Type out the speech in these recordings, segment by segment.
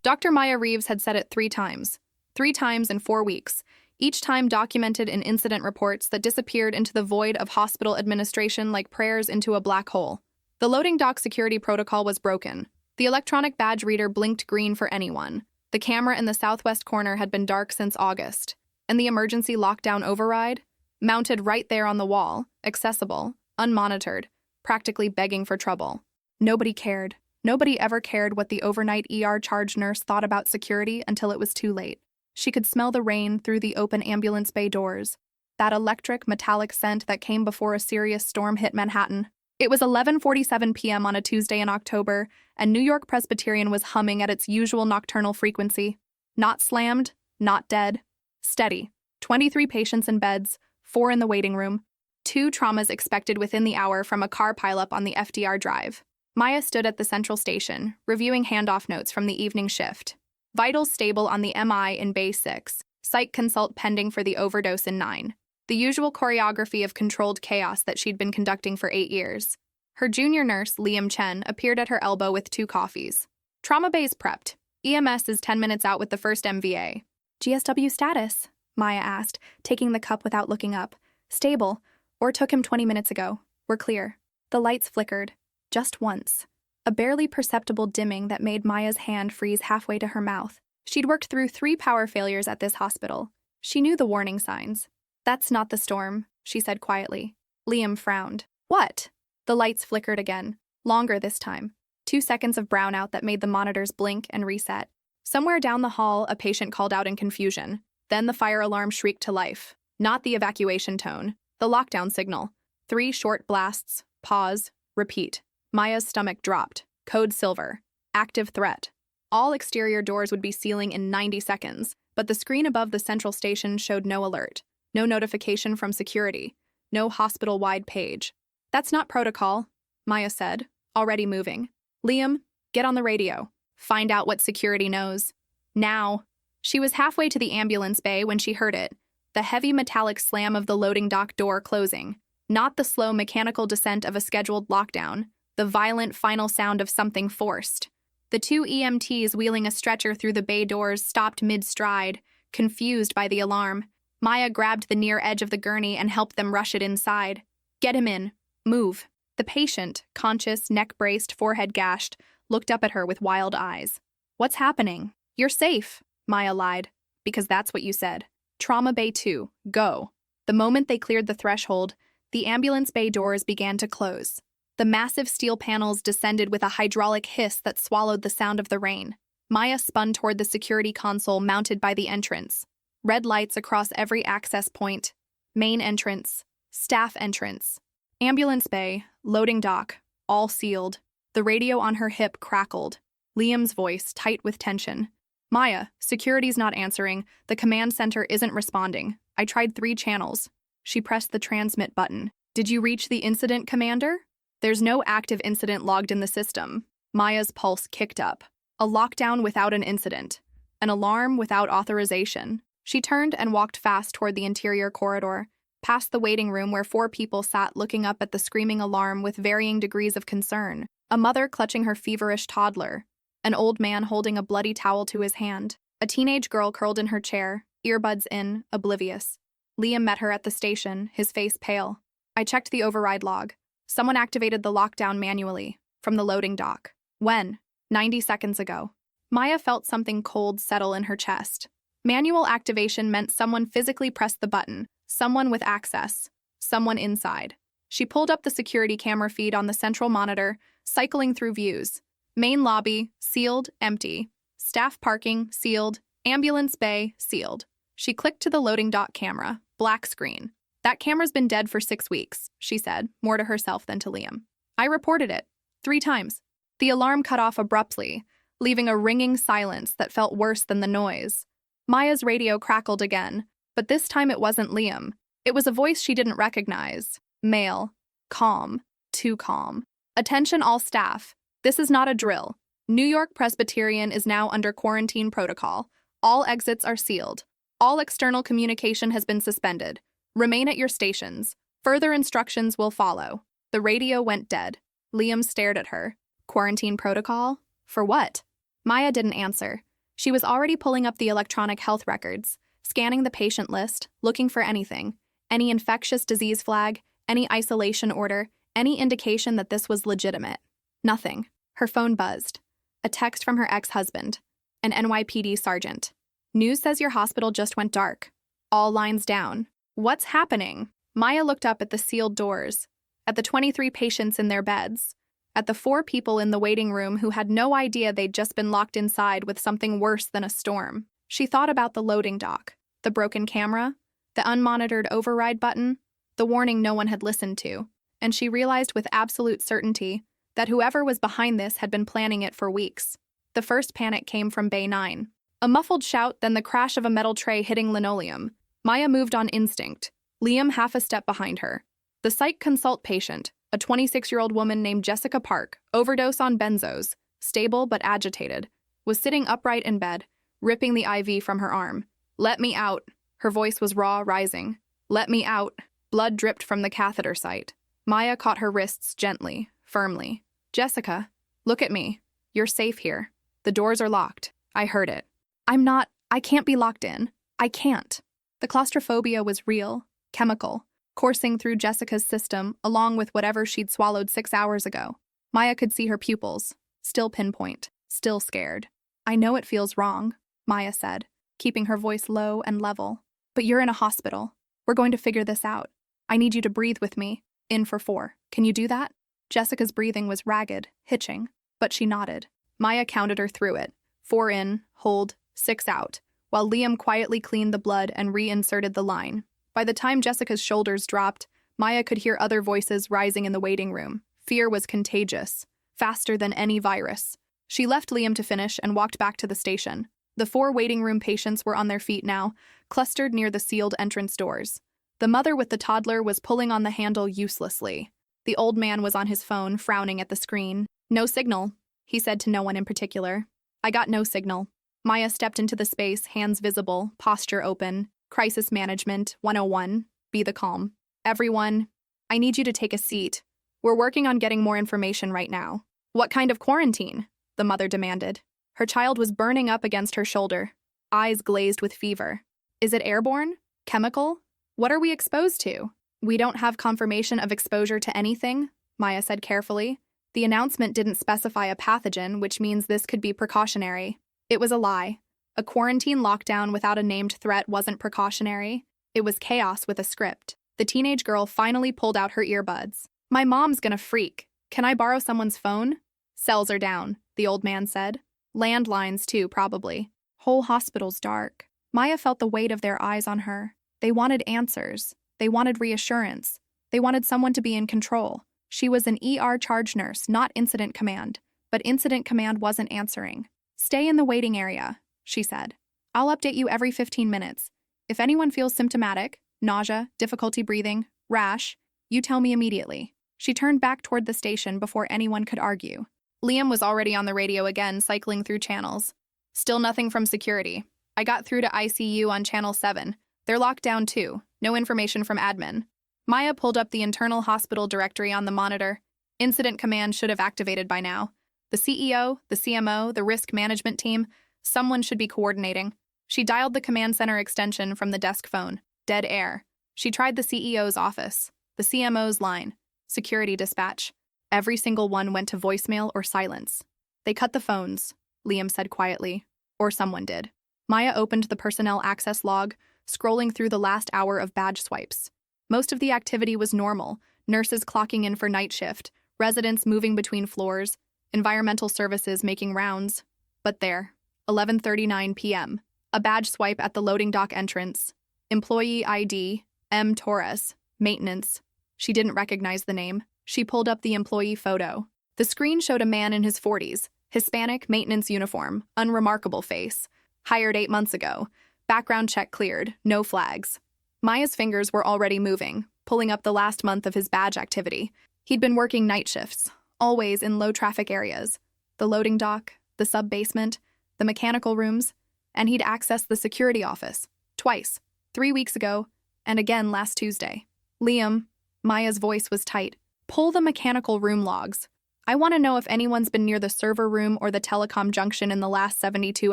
Dr. Maya Reeves had said it 3 times. 3 times in 4 weeks, each time documented in incident reports that disappeared into the void of hospital administration like prayers into a black hole. The loading dock security protocol was broken. The electronic badge reader blinked green for anyone. The camera in the southwest corner had been dark since August. And the emergency lockdown override? Mounted right there on the wall, accessible, unmonitored, practically begging for trouble. Nobody cared. Nobody ever cared what the overnight ER-charge nurse thought about security until it was too late. She could smell the rain through the open ambulance bay doors, that electric, metallic scent that came before a serious storm hit Manhattan. It was 11:47 p.m. on a Tuesday in October, and New York Presbyterian was humming at its usual nocturnal frequency. Not slammed, not dead. Steady. 23 patients in beds, 4 in the waiting room. 2 traumas expected within the hour from a car pileup on the FDR Drive. Maya stood at the central station, reviewing handoff notes from the evening shift. Vitals stable on the MI in Bay 6. Psych consult pending for the overdose in 9. The usual choreography of controlled chaos that she'd been conducting for 8 years. Her junior nurse, Liam Chen, appeared at her elbow with 2 coffees. Trauma bay's prepped. EMS is 10 minutes out with the first MVA. GSW status? Maya asked, taking the cup without looking up. Stable. Or took him 20 minutes ago. We're clear. The lights flickered. Just once. A barely perceptible dimming that made Maya's hand freeze halfway to her mouth. She'd worked through 3 power failures at this hospital. She knew the warning signs. That's not the storm, she said quietly. Liam frowned. What? The lights flickered again. Longer this time. 2 seconds of brownout that made the monitors blink and reset. Somewhere down the hall, a patient called out in confusion. Then the fire alarm shrieked to life. Not the evacuation tone. The lockdown signal. 3 short blasts. Pause. Repeat. Maya's stomach dropped. Code silver. Active threat. All exterior doors would be sealing in 90 seconds, but the screen above the central station showed no alert. No notification from security. No hospital-wide page. That's not protocol, Maya said, already moving. Liam, get on the radio. Find out what security knows. Now. She was halfway to the ambulance bay when she heard it. The heavy metallic slam of the loading dock door closing. Not the slow mechanical descent of a scheduled lockdown. The violent final sound of something forced. The 2 EMTs wheeling a stretcher through the bay doors stopped mid-stride, confused by the alarm. Maya grabbed the near edge of the gurney and helped them rush it inside. Get him in. Move. The patient, conscious, neck-braced, forehead gashed, looked up at her with wild eyes. What's happening? You're safe, Maya lied. Because that's what you said. Trauma Bay 2. Go. The moment they cleared the threshold, the ambulance bay doors began to close. The massive steel panels descended with a hydraulic hiss that swallowed the sound of the rain. Maya spun toward the security console mounted by the entrance. Red lights across every access point. Main entrance. Staff entrance. Ambulance bay, loading dock, all sealed. The radio on her hip crackled. Liam's voice, tight with tension. Maya, security's not answering. The command center isn't responding. I tried 3 channels. She pressed the transmit button. Did you reach the incident, Commander? There's no active incident logged in the system. Maya's pulse kicked up. A lockdown without an incident. An alarm without authorization. She turned and walked fast toward the interior corridor, past the waiting room where 4 people sat looking up at the screaming alarm with varying degrees of concern. A mother clutching her feverish toddler. An old man holding a bloody towel to his hand. A teenage girl curled in her chair, earbuds in, oblivious. Liam met her at the station, his face pale. I checked the override log. Someone activated the lockdown manually, from the loading dock. When? 90 seconds ago. Maya felt something cold settle in her chest. Manual activation meant someone physically pressed the button, someone with access, someone inside. She pulled up the security camera feed on the central monitor, cycling through views. Main lobby, sealed, empty. Staff parking, sealed. Ambulance bay, sealed. She clicked to the loading dock camera, black screen. That camera's been dead for 6 weeks, she said, more to herself than to Liam. I reported it. 3 times. The alarm cut off abruptly, leaving a ringing silence that felt worse than the noise. Maya's radio crackled again, but this time it wasn't Liam. It was a voice she didn't recognize. Male. Calm. Too calm. Attention all staff. This is not a drill. New York Presbyterian is now under quarantine protocol. All exits are sealed. All external communication has been suspended. Remain at your stations. Further instructions will follow. The radio went dead. Liam stared at her. Quarantine protocol? For what? Maya didn't answer. She was already pulling up the electronic health records, scanning the patient list, looking for anything, any infectious disease flag, any isolation order, any indication that this was legitimate. Nothing. Her phone buzzed. A text from her ex-husband, an NYPD sergeant. News says your hospital just went dark. All lines down. What's happening? Maya looked up at the sealed doors, at the 23 patients in their beds, at the 4 people in the waiting room who had no idea they'd just been locked inside with something worse than a storm. She thought about the loading dock, the broken camera, the unmonitored override button, the warning no one had listened to, and she realized with absolute certainty that whoever was behind this had been planning it for weeks. The first panic came from Bay 9. A muffled shout, then the crash of a metal tray hitting linoleum. Maya moved on instinct, Liam half a step behind her. The psych consult patient, a 26-year-old woman named Jessica Park, overdose on benzos, stable but agitated, was sitting upright in bed, ripping the IV from her arm. "Let me out." Her voice was raw, rising. "Let me out." Blood dripped from the catheter site. Maya caught her wrists gently, firmly. "Jessica, look at me. You're safe here. The doors are locked. I heard it." I can't be locked in. I can't." The claustrophobia was real, chemical, coursing through Jessica's system along with whatever she'd swallowed 6 hours ago. Maya could see her pupils, still pinpoint, still scared. "I know it feels wrong," Maya said, keeping her voice low and level. "But you're in a hospital. We're going to figure this out. I need you to breathe with me. In for 4. Can you do that?" Jessica's breathing was ragged, hitching, but she nodded. Maya counted her through it. 4 in, hold, 6 out, while Liam quietly cleaned the blood and reinserted the line. By the time Jessica's shoulders dropped, Maya could hear other voices rising in the waiting room. Fear was contagious, faster than any virus. She left Liam to finish and walked back to the station. The 4 waiting room patients were on their feet now, clustered near the sealed entrance doors. The mother with the toddler was pulling on the handle uselessly. The old man was on his phone, frowning at the screen. "No signal," he said to no one in particular. "I got no signal." Maya stepped into the space, hands visible, posture open. "Crisis management 101. Be the calm. Everyone, I need you to take a seat. We're working on getting more information right now." "What kind of quarantine?" the mother demanded. Her child was burning up against her shoulder, eyes glazed with fever. "Is it airborne? Chemical? What are we exposed to?" "We don't have confirmation of exposure to anything," Maya said carefully. The announcement didn't specify a pathogen, which means this could be precautionary. It was a lie. A quarantine lockdown without a named threat wasn't precautionary. It was chaos with a script. The teenage girl finally pulled out her earbuds. "My mom's gonna freak. Can I borrow someone's phone?" "Cells are down," the old man said. "Landlines, too, probably. Whole hospital's dark." Maya felt the weight of their eyes on her. They wanted answers. They wanted reassurance. They wanted someone to be in control. She was an ER charge nurse, not incident command. But incident command wasn't answering. "Stay in the waiting area," she said. "I'll update you every 15 minutes. If anyone feels symptomatic, nausea, difficulty breathing, rash, you tell me immediately." She turned back toward the station before anyone could argue. Liam was already on the radio again, cycling through channels. "Still nothing from security. I got through to ICU on channel 7. They're locked down too. No information from admin." Maya pulled up the internal hospital directory on the monitor. Incident command should have activated by now. The CEO, the CMO, the risk management team, someone should be coordinating. She dialed the command center extension from the desk phone. Dead air. She tried the CEO's office, the CMO's line, security dispatch. Every single one went to voicemail or silence. "They cut the phones," Liam said quietly. Or someone did. Maya opened the personnel access log, scrolling through the last hour of badge swipes. Most of the activity was normal, nurses clocking in for night shift, residents moving between floors, environmental services making rounds. But there, 11:39 p.m., a badge swipe at the loading dock entrance. Employee ID, M. Torres, maintenance. She didn't recognize the name. She pulled up the employee photo. The screen showed a man in his 40s, Hispanic, maintenance uniform, unremarkable face. Hired 8 months ago. Background check cleared, no flags. Maya's fingers were already moving, pulling up the last month of his badge activity. He'd been working night shifts, always in low-traffic areas. The loading dock, the sub-basement, the mechanical rooms, and he'd accessed the security office, twice, 3 weeks ago, and again last Tuesday. "Liam," Maya's voice was tight, "pull the mechanical room logs. I want to know if anyone's been near the server room or the telecom junction in the last 72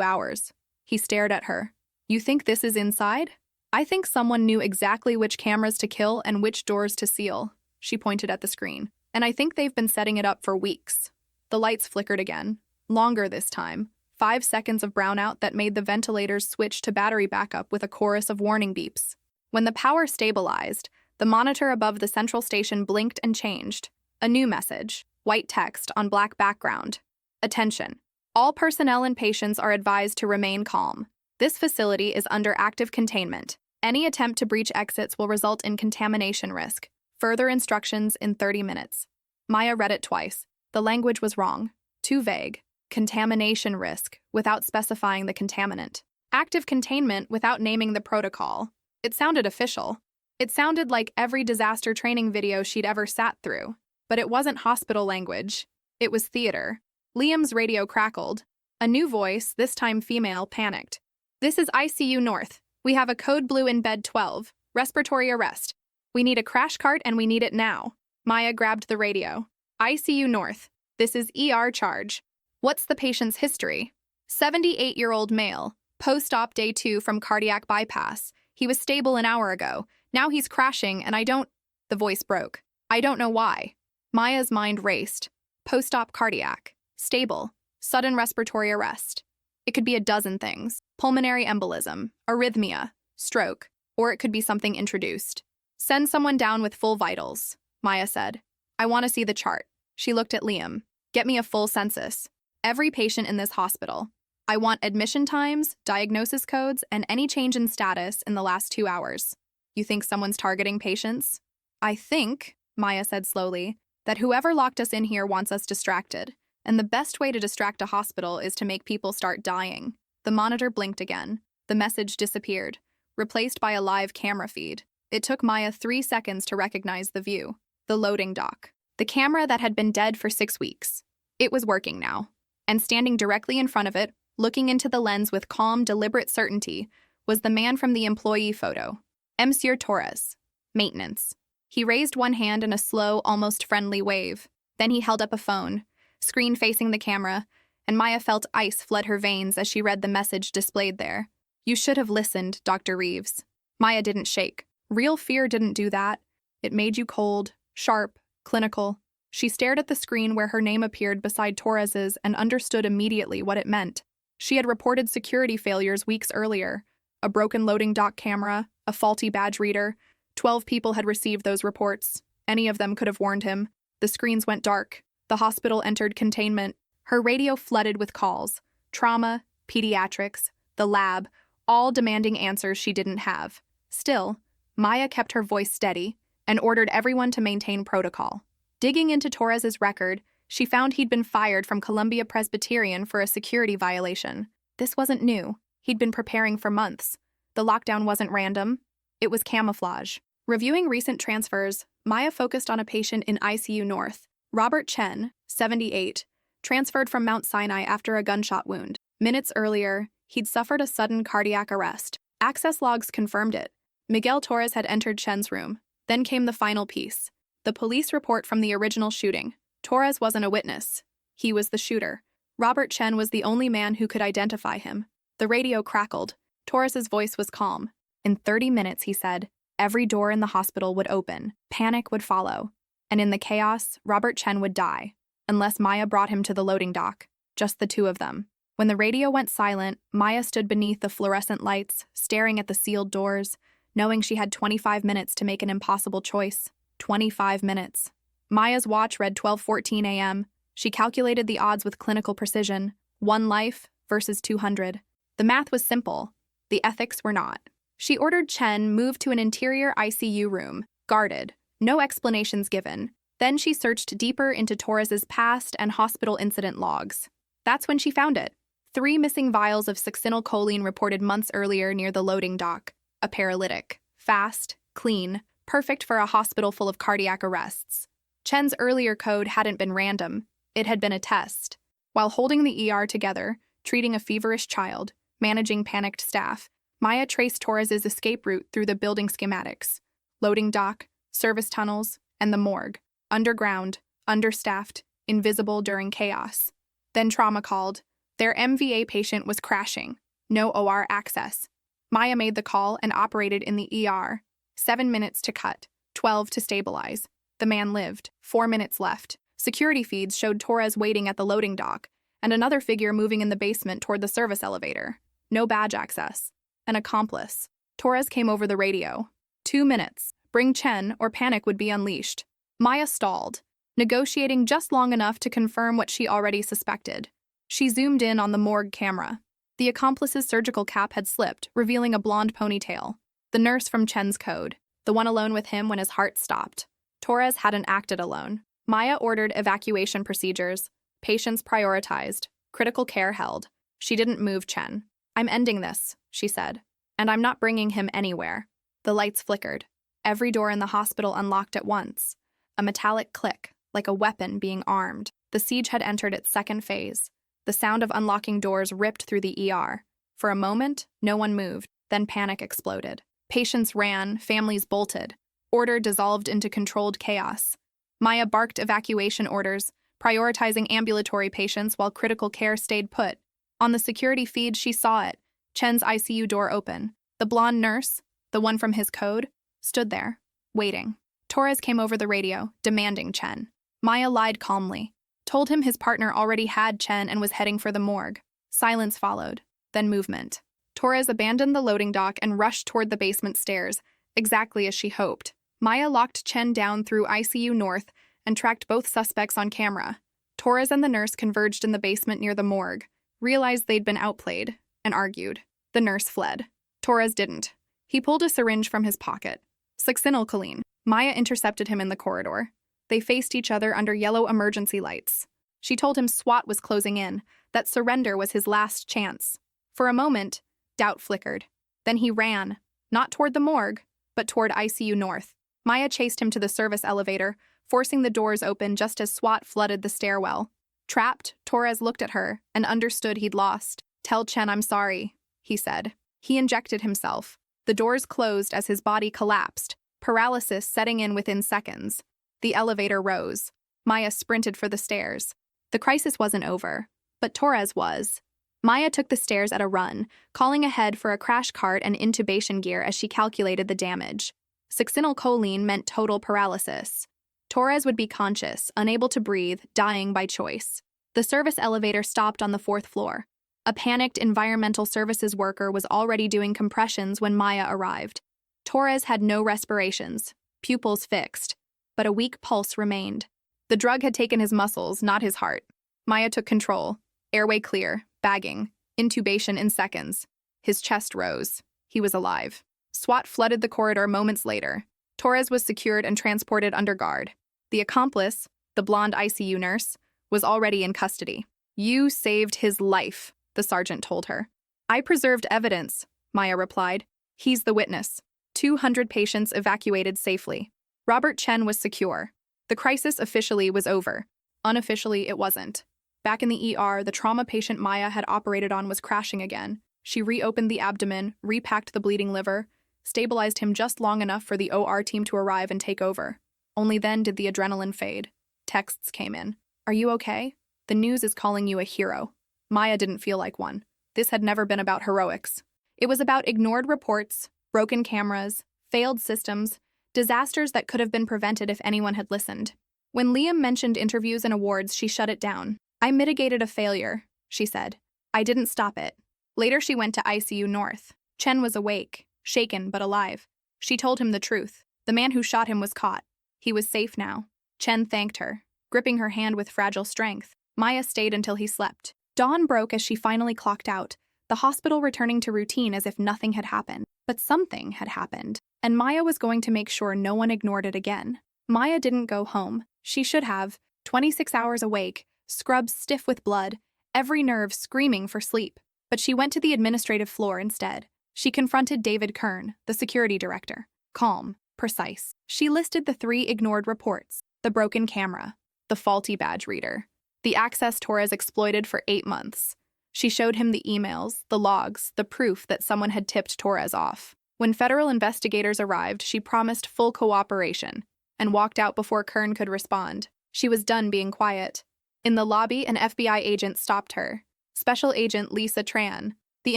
hours. He stared at her. You think this is inside? I think someone knew exactly which cameras to kill and which doors to seal. She pointed at the screen. And I think they've been setting it up for weeks. The lights flickered again. Longer this time. 5 seconds of brownout that made the ventilators switch to battery backup with a chorus of warning beeps. When the power stabilized, the monitor above the central station blinked and changed. A new message. White text on black background. Attention. All personnel and patients are advised to remain calm. This facility is under active containment. Any attempt to breach exits will result in contamination risk. Further instructions in 30 minutes. Maya read it twice. The language was wrong. Too vague. Contamination risk, without specifying the contaminant. Active containment without naming the protocol. It sounded official. It sounded like every disaster training video she'd ever sat through. But it wasn't hospital language. It was theater. Liam's radio crackled. A new voice, this time female, panicked. This is ICU North. We have a code blue in bed 12. Respiratory arrest. We need a crash cart and we need it now. Maya grabbed the radio. ICU North. This is ER charge. What's the patient's history? 78-year-old male. Post-op day 2 from cardiac bypass. He was stable an hour ago. Now he's crashing and The voice broke. I don't know why. Maya's mind raced. Post-op cardiac. Stable. Sudden respiratory arrest. It could be a dozen things. Pulmonary embolism. Arrhythmia. Stroke. Or it could be something introduced. Send someone down with full vitals, Maya said. I want to see the chart. She looked at Liam. Get me a full census. Every patient in this hospital. I want admission times, diagnosis codes, and any change in status in the last 2 hours. You think someone's targeting patients? I think, Maya said slowly, that whoever locked us in here wants us distracted. And the best way to distract a hospital is to make people start dying. The monitor blinked again. The message disappeared, replaced by a live camera feed. It took Maya 3 seconds to recognize the view. The loading dock. The camera that had been dead for 6 weeks. It was working now. And standing directly in front of it, looking into the lens with calm, deliberate certainty, was the man from the employee photo. Monsieur Torres. Maintenance. He raised one hand in a slow, almost friendly wave. Then he held up a phone, screen facing the camera, and Maya felt ice flood her veins as she read the message displayed there. You should have listened, Dr. Reeves. Maya didn't shake. Real fear didn't do that. It made you cold, sharp, clinical. She stared at the screen where her name appeared beside Torres's and understood immediately what it meant. She had reported security failures weeks earlier. A broken loading dock camera, a faulty badge reader. 12 people had received those reports. Any of them could have warned him. The screens went dark. The hospital entered containment. Her radio flooded with calls. Trauma, pediatrics, the lab, all demanding answers she didn't have. Still, Maya kept her voice steady and ordered everyone to maintain protocol. Digging into Torres's record, she found he'd been fired from Columbia Presbyterian for a security violation. This wasn't new. He'd been preparing for months. The lockdown wasn't random. It was camouflage. Reviewing recent transfers, Maya focused on a patient in ICU North, Robert Chen, 78, transferred from Mount Sinai after a gunshot wound. Minutes earlier, he'd suffered a sudden cardiac arrest. Access logs confirmed it. Miguel Torres had entered Chen's room. Then came the final piece. The police report from the original shooting. Torres wasn't a witness. He was the shooter. Robert Chen was the only man who could identify him. The radio crackled. Torres's voice was calm. In 30 minutes, he said, every door in the hospital would open. Panic would follow. And in the chaos, Robert Chen would die. Unless Maya brought him to the loading dock. Just the two of them. When the radio went silent, Maya stood beneath the fluorescent lights, staring at the sealed doors, knowing she had 25 minutes to make an impossible choice. 25 minutes. Maya's watch read 12:14 a.m. She calculated the odds with clinical precision. 1 life versus 200. The math was simple. The ethics were not. She ordered Chen moved to an interior ICU room, guarded. No explanations given. Then she searched deeper into Torres's past and hospital incident logs. That's when she found it. 3 missing vials of succinylcholine reported months earlier near the loading dock. A paralytic. Fast, clean, perfect for a hospital full of cardiac arrests. Chen's earlier code hadn't been random. It had been a test. While holding the ER together, treating a feverish child, managing panicked staff, Maya traced Torres's escape route through the building schematics. Loading dock, service tunnels, and the morgue. Underground, understaffed, invisible during chaos. Then trauma called. Their MVA patient was crashing. No OR access. Maya made the call and operated in the ER. 7 minutes to cut, 12 to stabilize. The man lived. 4 minutes left. Security feeds showed Torres waiting at the loading dock, and another figure moving in the basement toward the service elevator. No badge access. An accomplice. Torres came over the radio. 2 minutes. Bring Chen or panic would be unleashed. Maya stalled, negotiating just long enough to confirm what she already suspected. She zoomed in on the morgue camera. The accomplice's surgical cap had slipped, revealing a blonde ponytail. The nurse from Chen's code, the one alone with him when his heart stopped. Torres hadn't acted alone. Maya ordered evacuation procedures, patients prioritized, critical care held. She didn't move Chen. "I'm ending this," she said, "and I'm not bringing him anywhere." The lights flickered. Every door in the hospital unlocked at once. A metallic click, like a weapon being armed. The siege had entered its second phase. The sound of unlocking doors ripped through the ER. For a moment, no one moved. Then panic exploded. Patients ran, families bolted. Order dissolved into controlled chaos. Maya barked evacuation orders, prioritizing ambulatory patients while critical care stayed put. On the security feed, she saw it. Chen's ICU door open. The blonde nurse, the one from his code, stood there, waiting. Torres came over the radio, demanding Chen. Maya lied calmly, told him his partner already had Chen and was heading for the morgue. Silence followed, then movement. Torres abandoned the loading dock and rushed toward the basement stairs, exactly as she hoped. Maya locked Chen down through ICU North and tracked both suspects on camera. Torres and the nurse converged in the basement near the morgue, realized they'd been outplayed, and argued. The nurse fled. Torres didn't. He pulled a syringe from his pocket. Succinylcholine. Maya intercepted him in the corridor. They faced each other under yellow emergency lights. She told him SWAT was closing in, that surrender was his last chance. For a moment, doubt flickered. Then he ran, not toward the morgue, but toward ICU North. Maya chased him to the service elevator, forcing the doors open just as SWAT flooded the stairwell. Trapped, Torres looked at her and understood he'd lost. "Tell Chen I'm sorry," he said. He injected himself. The doors closed as his body collapsed, paralysis setting in within seconds. The elevator rose. Maya sprinted for the stairs. The crisis wasn't over, but Torres was. Maya took the stairs at a run, calling ahead for a crash cart and intubation gear as she calculated the damage. Succinylcholine meant total paralysis. Torres would be conscious, unable to breathe, dying by choice. The service elevator stopped on the 4th floor. A panicked environmental services worker was already doing compressions when Maya arrived. Torres had no respirations, pupils fixed, but a weak pulse remained. The drug had taken his muscles, not his heart. Maya took control. Airway clear, bagging, intubation in seconds. His chest rose. He was alive. SWAT flooded the corridor moments later. Torres was secured and transported under guard. The accomplice, the blonde ICU nurse, was already in custody. "You saved his life," the sergeant told her. "I preserved evidence," Maya replied. "He's the witness." 200 patients evacuated safely. Robert Chen was secure. The crisis officially was over. Unofficially, it wasn't. Back in the ER, the trauma patient Maya had operated on was crashing again. She reopened the abdomen, repacked the bleeding liver, stabilized him just long enough for the OR team to arrive and take over. Only then did the adrenaline fade. Texts came in. "Are you okay? The news is calling you a hero." Maya didn't feel like one. This had never been about heroics. It was about ignored reports, broken cameras, failed systems, disasters that could have been prevented if anyone had listened. When Liam mentioned interviews and awards, she shut it down. "I mitigated a failure," she said. "I didn't stop it." Later, she went to ICU North. Chen was awake, shaken but alive. She told him the truth. The man who shot him was caught. He was safe now. Chen thanked her, gripping her hand with fragile strength. Maya stayed until he slept. Dawn broke as she finally clocked out, the hospital returning to routine as if nothing had happened. But something had happened, and Maya was going to make sure no one ignored it again. Maya didn't go home. She should have. 26 hours awake, scrubs stiff with blood, every nerve screaming for sleep. But she went to the administrative floor instead. She confronted David Kern, the security director. Calm, precise. She listed the 3 ignored reports: the broken camera, the faulty badge reader, the access Torres exploited for 8 months. She showed him the emails, the logs, the proof that someone had tipped Torres off. When federal investigators arrived, she promised full cooperation and walked out before Kern could respond. She was done being quiet. In the lobby, an FBI agent stopped her. Special Agent Lisa Tran. The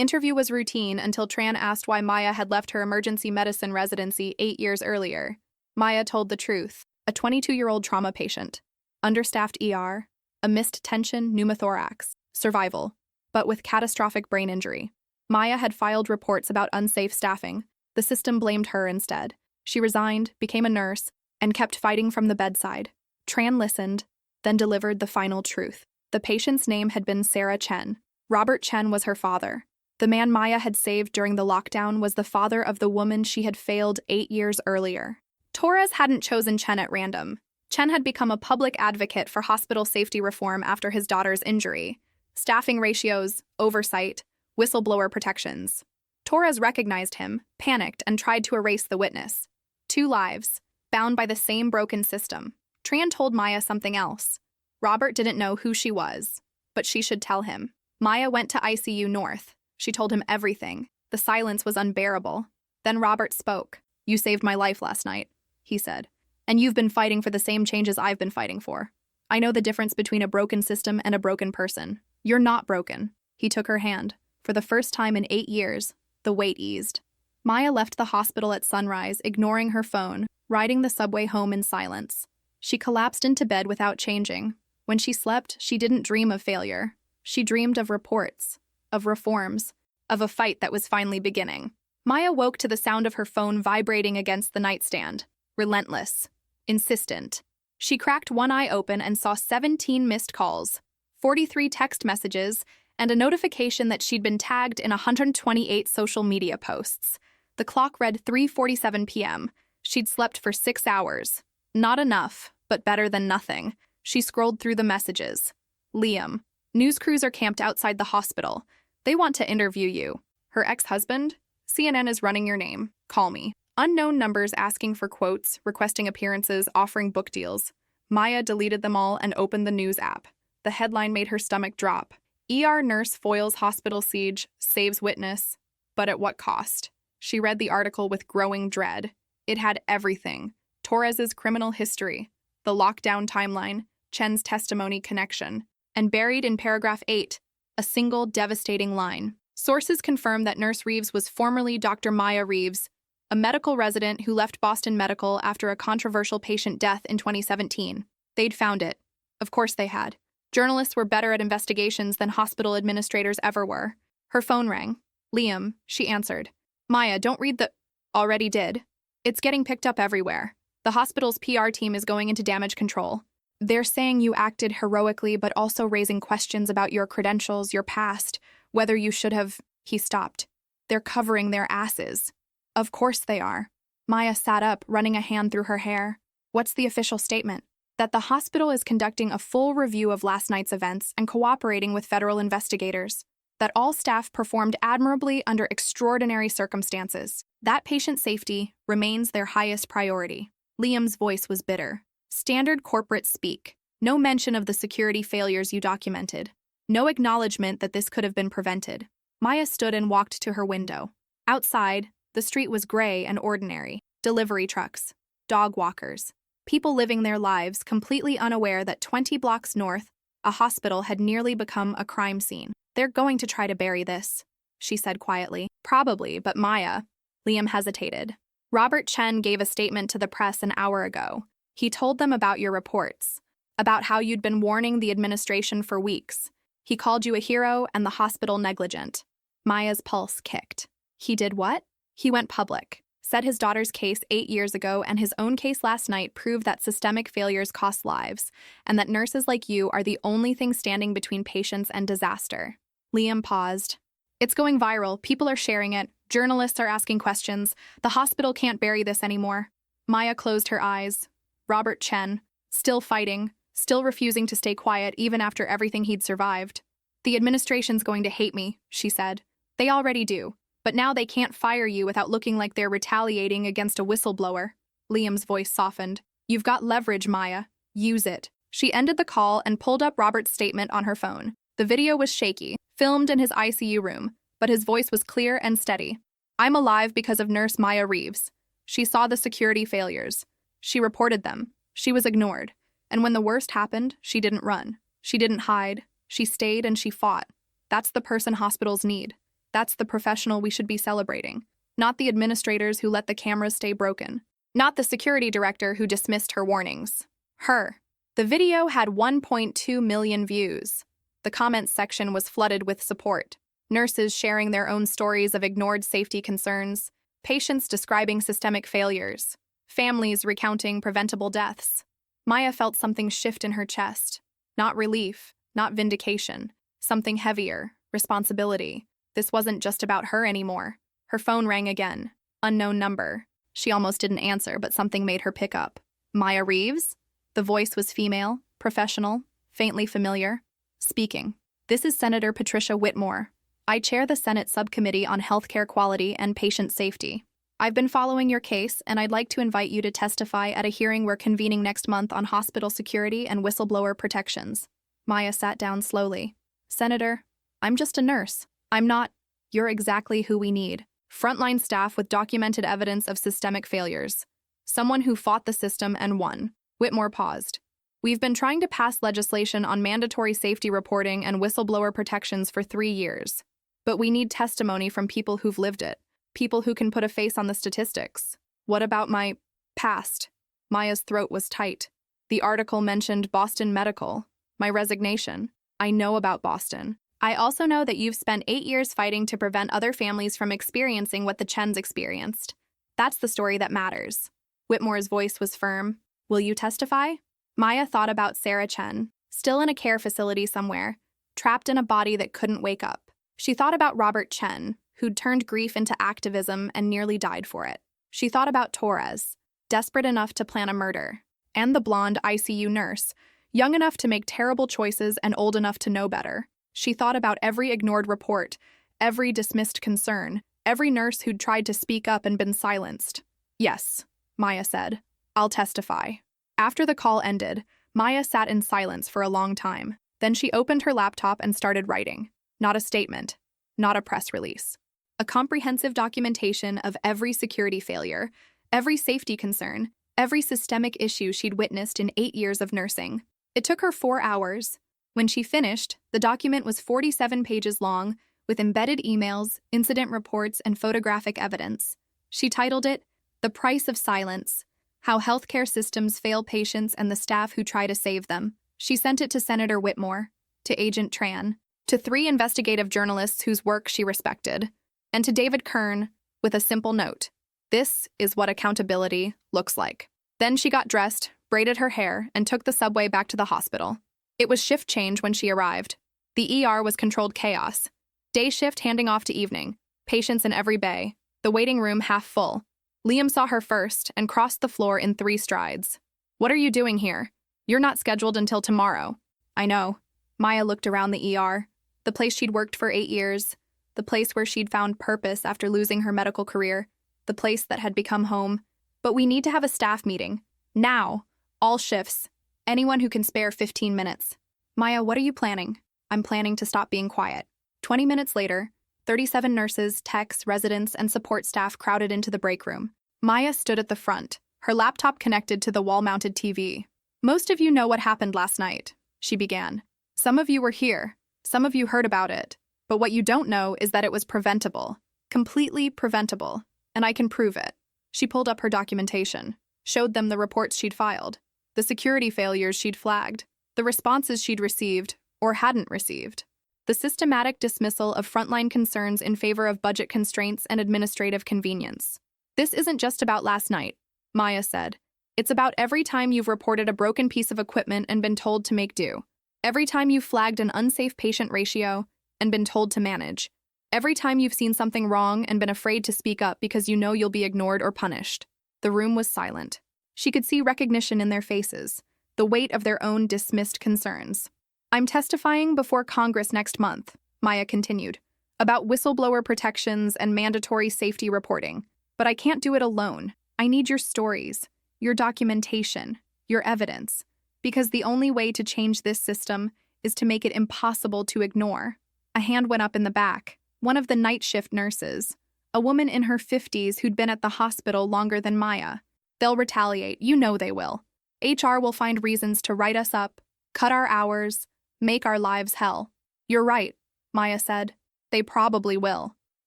interview was routine until Tran asked why Maya had left her emergency medicine residency 8 years earlier. Maya told the truth: a 22-year-old trauma patient, understaffed ER, a missed tension pneumothorax, survival, but with catastrophic brain injury. Maya had filed reports about unsafe staffing. The system blamed her instead. She resigned, became a nurse, and kept fighting from the bedside. Tran listened, then delivered the final truth. The patient's name had been Sarah Chen. Robert Chen was her father. The man Maya had saved during the lockdown was the father of the woman she had failed 8 years earlier. Torres hadn't chosen Chen at random. Chen had become a public advocate for hospital safety reform after his daughter's injury. Staffing ratios, oversight, whistleblower protections. Torres recognized him, panicked, and tried to erase the witness. 2 lives, bound by the same broken system. Tran told Maya something else. Robert didn't know who she was, but she should tell him. Maya went to ICU North. She told him everything. The silence was unbearable. Then Robert spoke. "You saved my life last night," he said. "And you've been fighting for the same changes I've been fighting for. I know the difference between a broken system and a broken person. You're not broken." He took her hand. For the first time in 8 years, the weight eased. Maya left the hospital at sunrise, ignoring her phone, riding the subway home in silence. She collapsed into bed without changing. When she slept, she didn't dream of failure. She dreamed of reports, of reforms, of a fight that was finally beginning. Maya woke to the sound of her phone vibrating against the nightstand. Relentless. Insistent. She cracked one eye open and saw 17 missed calls, 43 text messages, and a notification that she'd been tagged in 128 social media posts. The clock read 3:47 p.m. She'd slept for 6 hours. Not enough, but better than nothing. She scrolled through the messages. Liam. News crews are camped outside the hospital. They want to interview you. Her ex-husband? CNN is running your name. Call me. Unknown numbers asking for quotes, requesting appearances, offering book deals. Maya deleted them all and opened the news app. The headline made her stomach drop. ER nurse foils hospital siege, saves witness. But at what cost? She read the article with growing dread. It had everything. Torres's criminal history, the lockdown timeline, Chen's testimony connection, and buried in paragraph 8, a single devastating line. Sources confirm that Nurse Reeves was formerly Dr. Maya Reeves, a medical resident who left Boston Medical after a controversial patient death in 2017. They'd found it. Of course they had. Journalists were better at investigations than hospital administrators ever were. Her phone rang. "Liam," she answered. "Maya, don't read the—" "Already did. It's getting picked up everywhere. The hospital's PR team is going into damage control. They're saying you acted heroically, but also raising questions about your credentials, your past, whether you should have—" He stopped. "They're covering their asses." "Of course they are." Maya sat up, running a hand through her hair. "What's the official statement?" "That the hospital is conducting a full review of last night's events and cooperating with federal investigators. That all staff performed admirably under extraordinary circumstances. That patient safety remains their highest priority." Liam's voice was bitter. "Standard corporate speak. No mention of the security failures you documented. No acknowledgement that this could have been prevented." Maya stood and walked to her window. Outside, the street was gray and ordinary. Delivery trucks, dog walkers, people living their lives completely unaware that 20 blocks north, a hospital had nearly become a crime scene. "They're going to try to bury this," she said quietly. "Probably, but Maya—" Liam hesitated. "Robert Chen gave a statement to the press an hour ago. He told them about your reports, about how you'd been warning the administration for weeks. He called you a hero and the hospital negligent." Maya's pulse kicked. "He did what?" "He went public, said his daughter's case 8 years ago and his own case last night proved that systemic failures cost lives, and that nurses like you are the only thing standing between patients and disaster." Liam paused. "It's going viral. People are sharing it. Journalists are asking questions. The hospital can't bury this anymore." Maya closed her eyes. Robert Chen, still fighting, still refusing to stay quiet even after everything he'd survived. "The administration's going to hate me," she said. "They already do. But now they can't fire you without looking like they're retaliating against a whistleblower." Liam's voice softened. "You've got leverage, Maya. Use it." She ended the call and pulled up Robert's statement on her phone. The video was shaky, filmed in his ICU room, but his voice was clear and steady. "I'm alive because of Nurse Maya Reeves. She saw the security failures. She reported them. She was ignored. And when the worst happened, she didn't run. She didn't hide. She stayed and she fought. That's the person hospitals need. That's the professional we should be celebrating, not the administrators who let the cameras stay broken, not the security director who dismissed her warnings. Her. The video had 1.2 million views. The comments section was flooded with support. Nurses sharing their own stories of ignored safety concerns, patients describing systemic failures, families recounting preventable deaths. Maya felt something shift in her chest. Not relief, not vindication. Something heavier, responsibility. This wasn't just about her anymore. Her phone rang again. Unknown number. She almost didn't answer, but something made her pick up. Maya Reeves? The voice was female, professional, faintly familiar. Speaking. This is Senator Patricia Whitmore. I chair the Senate Subcommittee on Healthcare Quality and Patient Safety. I've been following your case, and I'd like to invite you to testify at a hearing we're convening next month on hospital security and whistleblower protections. Maya sat down slowly. Senator, I'm just a nurse. I'm not. You're exactly who we need. Frontline staff with documented evidence of systemic failures. Someone who fought the system and won. Whitmore paused. We've been trying to pass legislation on mandatory safety reporting and whistleblower protections for 3 years. But we need testimony from people who've lived it, people who can put a face on the statistics. What about my past? Maya's throat was tight. The article mentioned Boston Medical, my resignation. I know about Boston. I also know that you've spent 8 years fighting to prevent other families from experiencing what the Chens experienced. That's the story that matters. Whitmore's voice was firm. Will you testify? Maya thought about Sarah Chen, still in a care facility somewhere, trapped in a body that couldn't wake up. She thought about Robert Chen, who'd turned grief into activism and nearly died for it. She thought about Torres, desperate enough to plan a murder, and the blonde ICU nurse, young enough to make terrible choices and old enough to know better. She thought about every ignored report, every dismissed concern, every nurse who'd tried to speak up and been silenced. Yes, Maya said. I'll testify. After the call ended, Maya sat in silence for a long time. Then she opened her laptop and started writing. Not a statement, not a press release. A comprehensive documentation of every security failure, every safety concern, every systemic issue she'd witnessed in 8 years of nursing. It took her 4 hours. When she finished, the document was 47 pages long, with embedded emails, incident reports, and photographic evidence. She titled it, The Price of Silence: How Healthcare Systems Fail Patients and the Staff Who Try to Save Them. She sent it to Senator Whitmore, to Agent Tran, to 3 investigative journalists whose work she respected, and to David Kern, with a simple note. This is what accountability looks like. Then she got dressed, braided her hair, and took the subway back to the hospital. It was shift change when she arrived. The ER was controlled chaos. Day shift handing off to evening. Patients in every bay. The waiting room half full. Liam saw her first and crossed the floor in 3 strides. What are you doing here? You're not scheduled until tomorrow. I know. Maya looked around the ER, the place she'd worked for 8 years, the place where she'd found purpose after losing her medical career, the place that had become home. But we need to have a staff meeting. Now. All shifts. Anyone who can spare 15 minutes. Maya, what are you planning? I'm planning to stop being quiet. 20 minutes later, 37 nurses, techs, residents, and support staff crowded into the break room. Maya stood at the front, her laptop connected to the wall-mounted TV. Most of you know what happened last night, she began. Some of you were here. Some of you heard about it. But what you don't know is that it was preventable. Completely preventable. And I can prove it. She pulled up her documentation, showed them the reports she'd filed, the security failures she'd flagged, the responses she'd received or hadn't received, the systematic dismissal of frontline concerns in favor of budget constraints and administrative convenience. This isn't just about last night, Maya said. It's about every time you've reported a broken piece of equipment and been told to make do. Every time you've flagged an unsafe patient ratio and been told to manage. Every time you've seen something wrong and been afraid to speak up because you know you'll be ignored or punished. The room was silent. She could see recognition in their faces, the weight of their own dismissed concerns. I'm testifying before Congress next month, Maya continued, about whistleblower protections and mandatory safety reporting. But I can't do it alone. I need your stories, your documentation, your evidence, because the only way to change this system is to make it impossible to ignore. A hand went up in the back. One of the night shift nurses, a woman in her 50s who'd been at the hospital longer than Maya. They'll retaliate, you know they will. HR will find reasons to write us up, cut our hours, make our lives hell. You're right, Maya said. They probably will.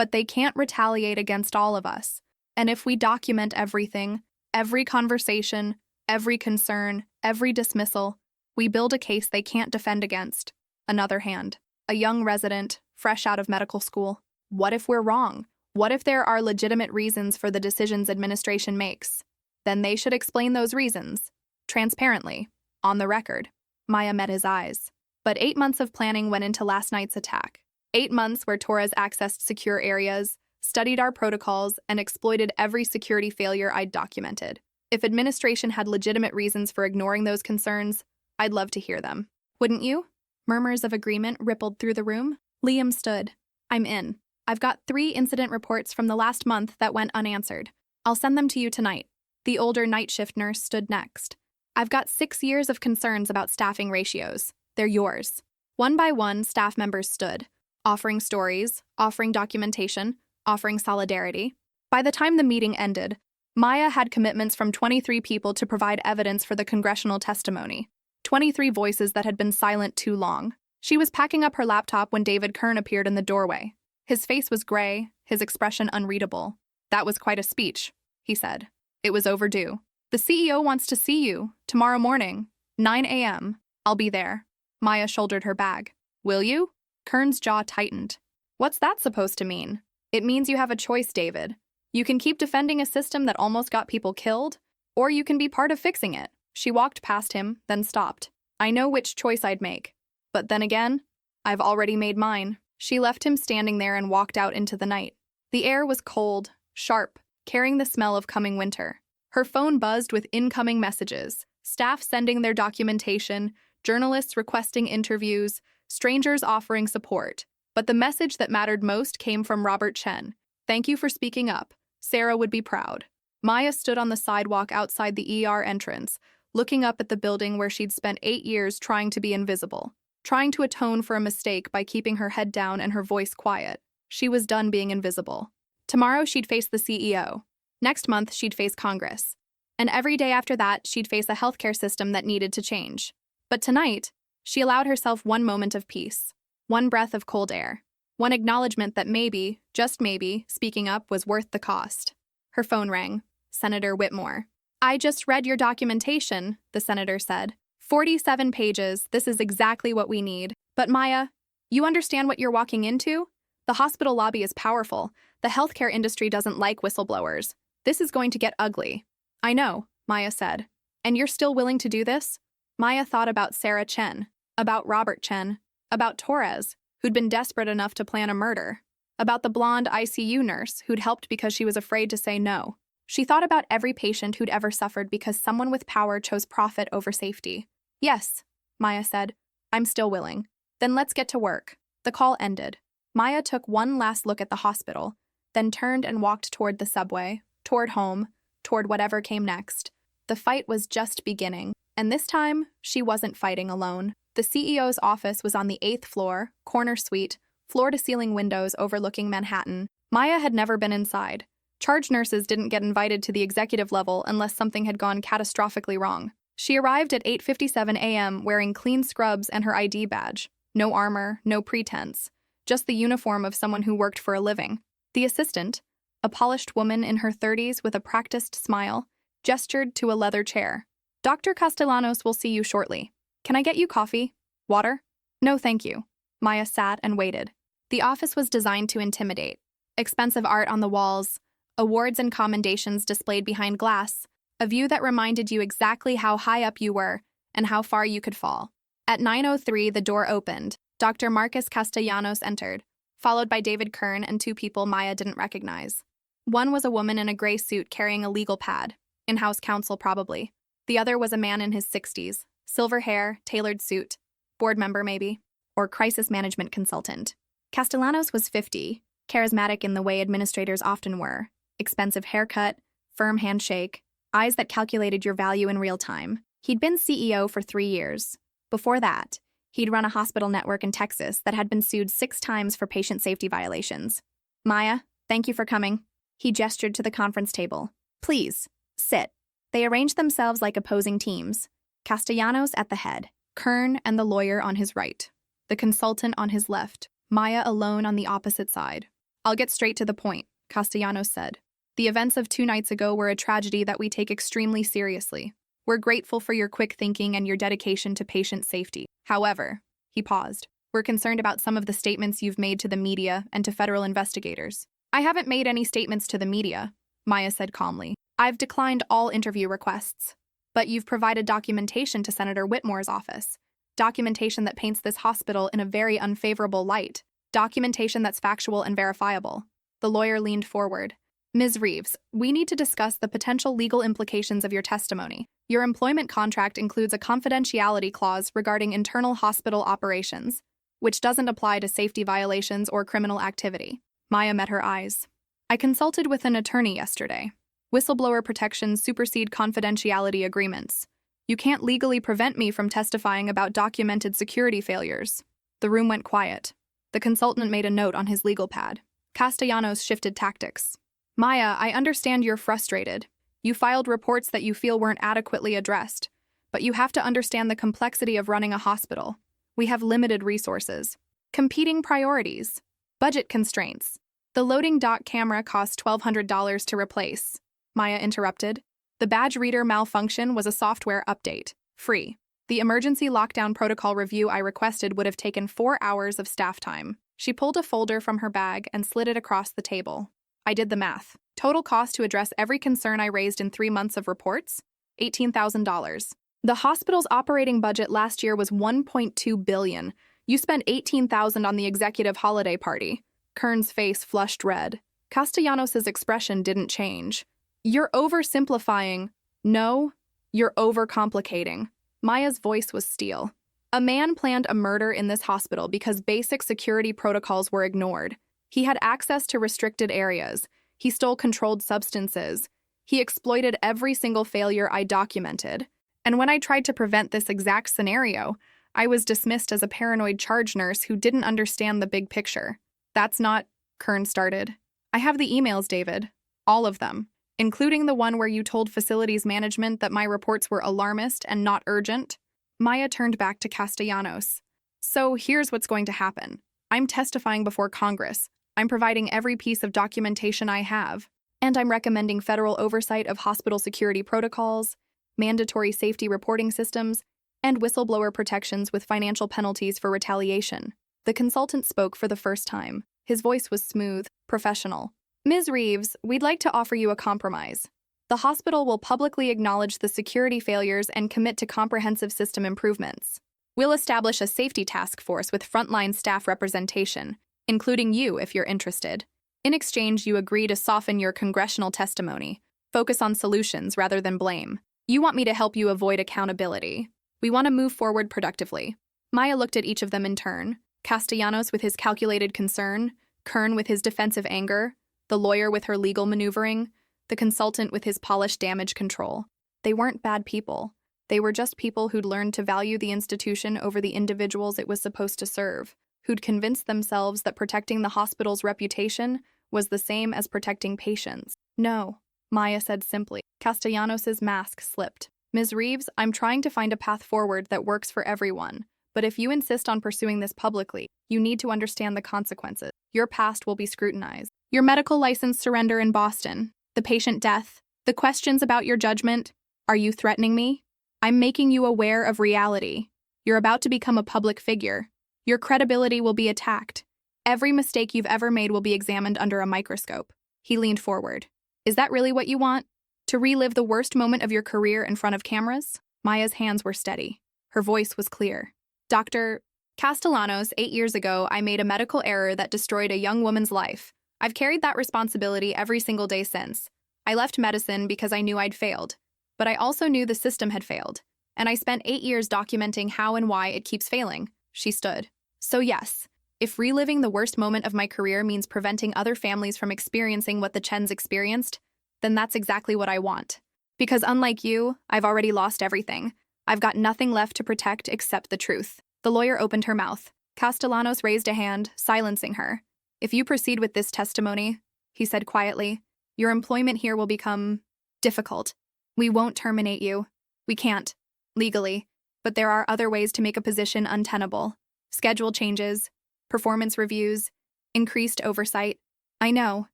but they can't retaliate against all of us. And if we document everything, every conversation, every concern, every dismissal, we build a case they can't defend against. Another hand, a young resident, fresh out of medical school. What if we're wrong? What if there are legitimate reasons for the decisions administration makes? Then they should explain those reasons. Transparently. On the record. Maya met his eyes. But 8 months of planning went into last night's attack. 8 months where Torres accessed secure areas, studied our protocols, and exploited every security failure I'd documented. If administration had legitimate reasons for ignoring those concerns, I'd love to hear them. Wouldn't you? Murmurs of agreement rippled through the room. Liam stood. I'm in. I've got 3 incident reports from the last month that went unanswered. I'll send them to you tonight. The older night shift nurse stood next. I've got 6 years of concerns about staffing ratios. They're yours. One by one, staff members stood, offering stories, offering documentation, offering solidarity. By the time the meeting ended, Maya had commitments from 23 people to provide evidence for the congressional testimony. 23 voices that had been silent too long. She was packing up her laptop when David Kern appeared in the doorway. His face was gray, his expression unreadable. That was quite a speech, he said. It was overdue. The CEO wants to see you, tomorrow morning, 9 a.m. I'll be there. Maya shouldered her bag. Will you? Kern's jaw tightened. What's that supposed to mean? It means you have a choice, David. You can keep defending a system that almost got people killed, or you can be part of fixing it. She walked past him, then stopped. I know which choice I'd make. But then again, I've already made mine. She left him standing there and walked out into the night. The air was cold, sharp, carrying the smell of coming winter. Her phone buzzed with incoming messages, staff sending their documentation, journalists requesting interviews, strangers offering support. But the message that mattered most came from Robert Chen. Thank you for speaking up. Sarah would be proud. Maya stood on the sidewalk outside the ER entrance, looking up at the building where she'd spent 8 years trying to be invisible, trying to atone for a mistake by keeping her head down and her voice quiet. She was done being invisible. Tomorrow she'd face the CEO. Next month she'd face Congress. And every day after that she'd face a healthcare system that needed to change. But tonight, she allowed herself one moment of peace, one breath of cold air, one acknowledgement that maybe, just maybe, speaking up was worth the cost. Her phone rang. Senator Whitmore. I just read your documentation, the senator said. 47 pages, this is exactly what we need. But Maya, you understand what you're walking into? The hospital lobby is powerful. The healthcare industry doesn't like whistleblowers. This is going to get ugly. I know, Maya said. And you're still willing to do this? Maya thought about Sarah Chen, about Robert Chen, about Torres, who'd been desperate enough to plan a murder, about the blonde ICU nurse who'd helped because she was afraid to say no. She thought about every patient who'd ever suffered because someone with power chose profit over safety. Yes, Maya said. I'm still willing. Then let's get to work. The call ended. Maya took one last look at the hospital, then turned and walked toward the subway, toward home, toward whatever came next. The fight was just beginning, and this time, she wasn't fighting alone. The CEO's office was on the 8th floor, corner suite, floor-to-ceiling windows overlooking Manhattan. Maya had never been inside. Charge nurses didn't get invited to the executive level unless something had gone catastrophically wrong. She arrived at 8:57 a.m. wearing clean scrubs and her ID badge. No armor, no pretense. Just the uniform of someone who worked for a living. The assistant, a polished woman in her 30s with a practiced smile, gestured to a leather chair. Dr. Castellanos will see you shortly. Can I get you coffee? Water? No, thank you. Maya sat and waited. The office was designed to intimidate. Expensive art on the walls, awards and commendations displayed behind glass, a view that reminded you exactly how high up you were and how far you could fall. At 9:03, the door opened. Dr. Marcus Castellanos entered, followed by David Kern and 2 people Maya didn't recognize. One was a woman in a gray suit carrying a legal pad, in-house counsel probably. The other was a man in his 60s, silver hair, tailored suit, board member maybe, or crisis management consultant. Castellanos was 50, charismatic in the way administrators often were, expensive haircut, firm handshake, eyes that calculated your value in real time. He'd been CEO for 3 years. Before that, he'd run a hospital network in Texas that had been sued 6 times for patient safety violations. Maya, thank you for coming. He gestured to the conference table. Please, sit. They arranged themselves like opposing teams. Castellanos at the head, Kern and the lawyer on his right, the consultant on his left, Maya alone on the opposite side. I'll get straight to the point, Castellanos said. The events of 2 nights ago were a tragedy that we take extremely seriously. We're grateful for your quick thinking and your dedication to patient safety. However, he paused. We're concerned about some of the statements you've made to the media and to federal investigators. I haven't made any statements to the media, Maya said calmly. I've declined all interview requests. But you've provided documentation to Senator Whitmore's office. Documentation that paints this hospital in a very unfavorable light. Documentation that's factual and verifiable. The lawyer leaned forward. Ms. Reeves, we need to discuss the potential legal implications of your testimony. Your employment contract includes a confidentiality clause regarding internal hospital operations, which doesn't apply to safety violations or criminal activity. Maya met her eyes. I consulted with an attorney yesterday. Whistleblower protections supersede confidentiality agreements. You can't legally prevent me from testifying about documented security failures. The room went quiet. The consultant made a note on his legal pad. Castellanos shifted tactics. Maya, I understand you're frustrated. You filed reports that you feel weren't adequately addressed, but you have to understand the complexity of running a hospital. We have limited resources, competing priorities, budget constraints. The loading dock camera cost $1,200 to replace, Maya interrupted. The badge reader malfunction was a software update, free. The emergency lockdown protocol review I requested would have taken 4 hours of staff time. She pulled a folder from her bag and slid it across the table. I did the math. Total cost to address every concern I raised in 3 months of reports? $18,000. The hospital's operating budget last year was $1.2 billion. You spent $18,000 on the executive holiday party. Kern's face flushed red. Castellanos' expression didn't change. You're oversimplifying. No, you're overcomplicating. Maya's voice was steel. A man planned a murder in this hospital because basic security protocols were ignored. He had access to restricted areas. He stole controlled substances. He exploited every single failure I documented. And when I tried to prevent this exact scenario, I was dismissed as a paranoid charge nurse who didn't understand the big picture. That's not, Kern started. I have the emails, David. All of them, including the one where you told facilities management that my reports were alarmist and not urgent. Maya turned back to Castellanos. So here's what's going to happen. I'm testifying before Congress. I'm providing every piece of documentation I have, and I'm recommending federal oversight of hospital security protocols, mandatory safety reporting systems, and whistleblower protections with financial penalties for retaliation. The consultant spoke for the first time. His voice was smooth, professional. Ms. Reeves, we'd like to offer you a compromise. The hospital will publicly acknowledge the security failures and commit to comprehensive system improvements. We'll establish a safety task force with frontline staff representation, including you if you're interested. In exchange, you agree to soften your congressional testimony, focus on solutions rather than blame. You want me to help you avoid accountability. We want to move forward productively. Maya looked at each of them in turn. Castellanos with his calculated concern, Kern with his defensive anger, the lawyer with her legal maneuvering, the consultant with his polished damage control. They weren't bad people. They were just people who'd learned to value the institution over the individuals it was supposed to serve, who'd convinced themselves that protecting the hospital's reputation was the same as protecting patients. No, Maya said simply. Castellanos' mask slipped. Ms. Reeves, I'm trying to find a path forward that works for everyone. But if you insist on pursuing this publicly, you need to understand the consequences. Your past will be scrutinized. Your medical license surrender in Boston, the patient death, the questions about your judgment. Are you threatening me? I'm making you aware of reality. You're about to become a public figure. Your credibility will be attacked. Every mistake you've ever made will be examined under a microscope. He leaned forward. Is that really what you want? To relive the worst moment of your career in front of cameras? Maya's hands were steady. Her voice was clear. Dr. Castellanos, 8 years ago, I made a medical error that destroyed a young woman's life. I've carried that responsibility every single day since. I left medicine because I knew I'd failed. But I also knew the system had failed. And I spent 8 years documenting how and why it keeps failing. She stood. So yes, if reliving the worst moment of my career means preventing other families from experiencing what the Chens experienced, then that's exactly what I want. Because unlike you, I've already lost everything. I've got nothing left to protect except the truth. The lawyer opened her mouth. Castellanos raised a hand, silencing her. If you proceed with this testimony, he said quietly, your employment here will become difficult. We won't terminate you. We can't, legally. But there are other ways to make a position untenable. Schedule changes, performance reviews, increased oversight. I know.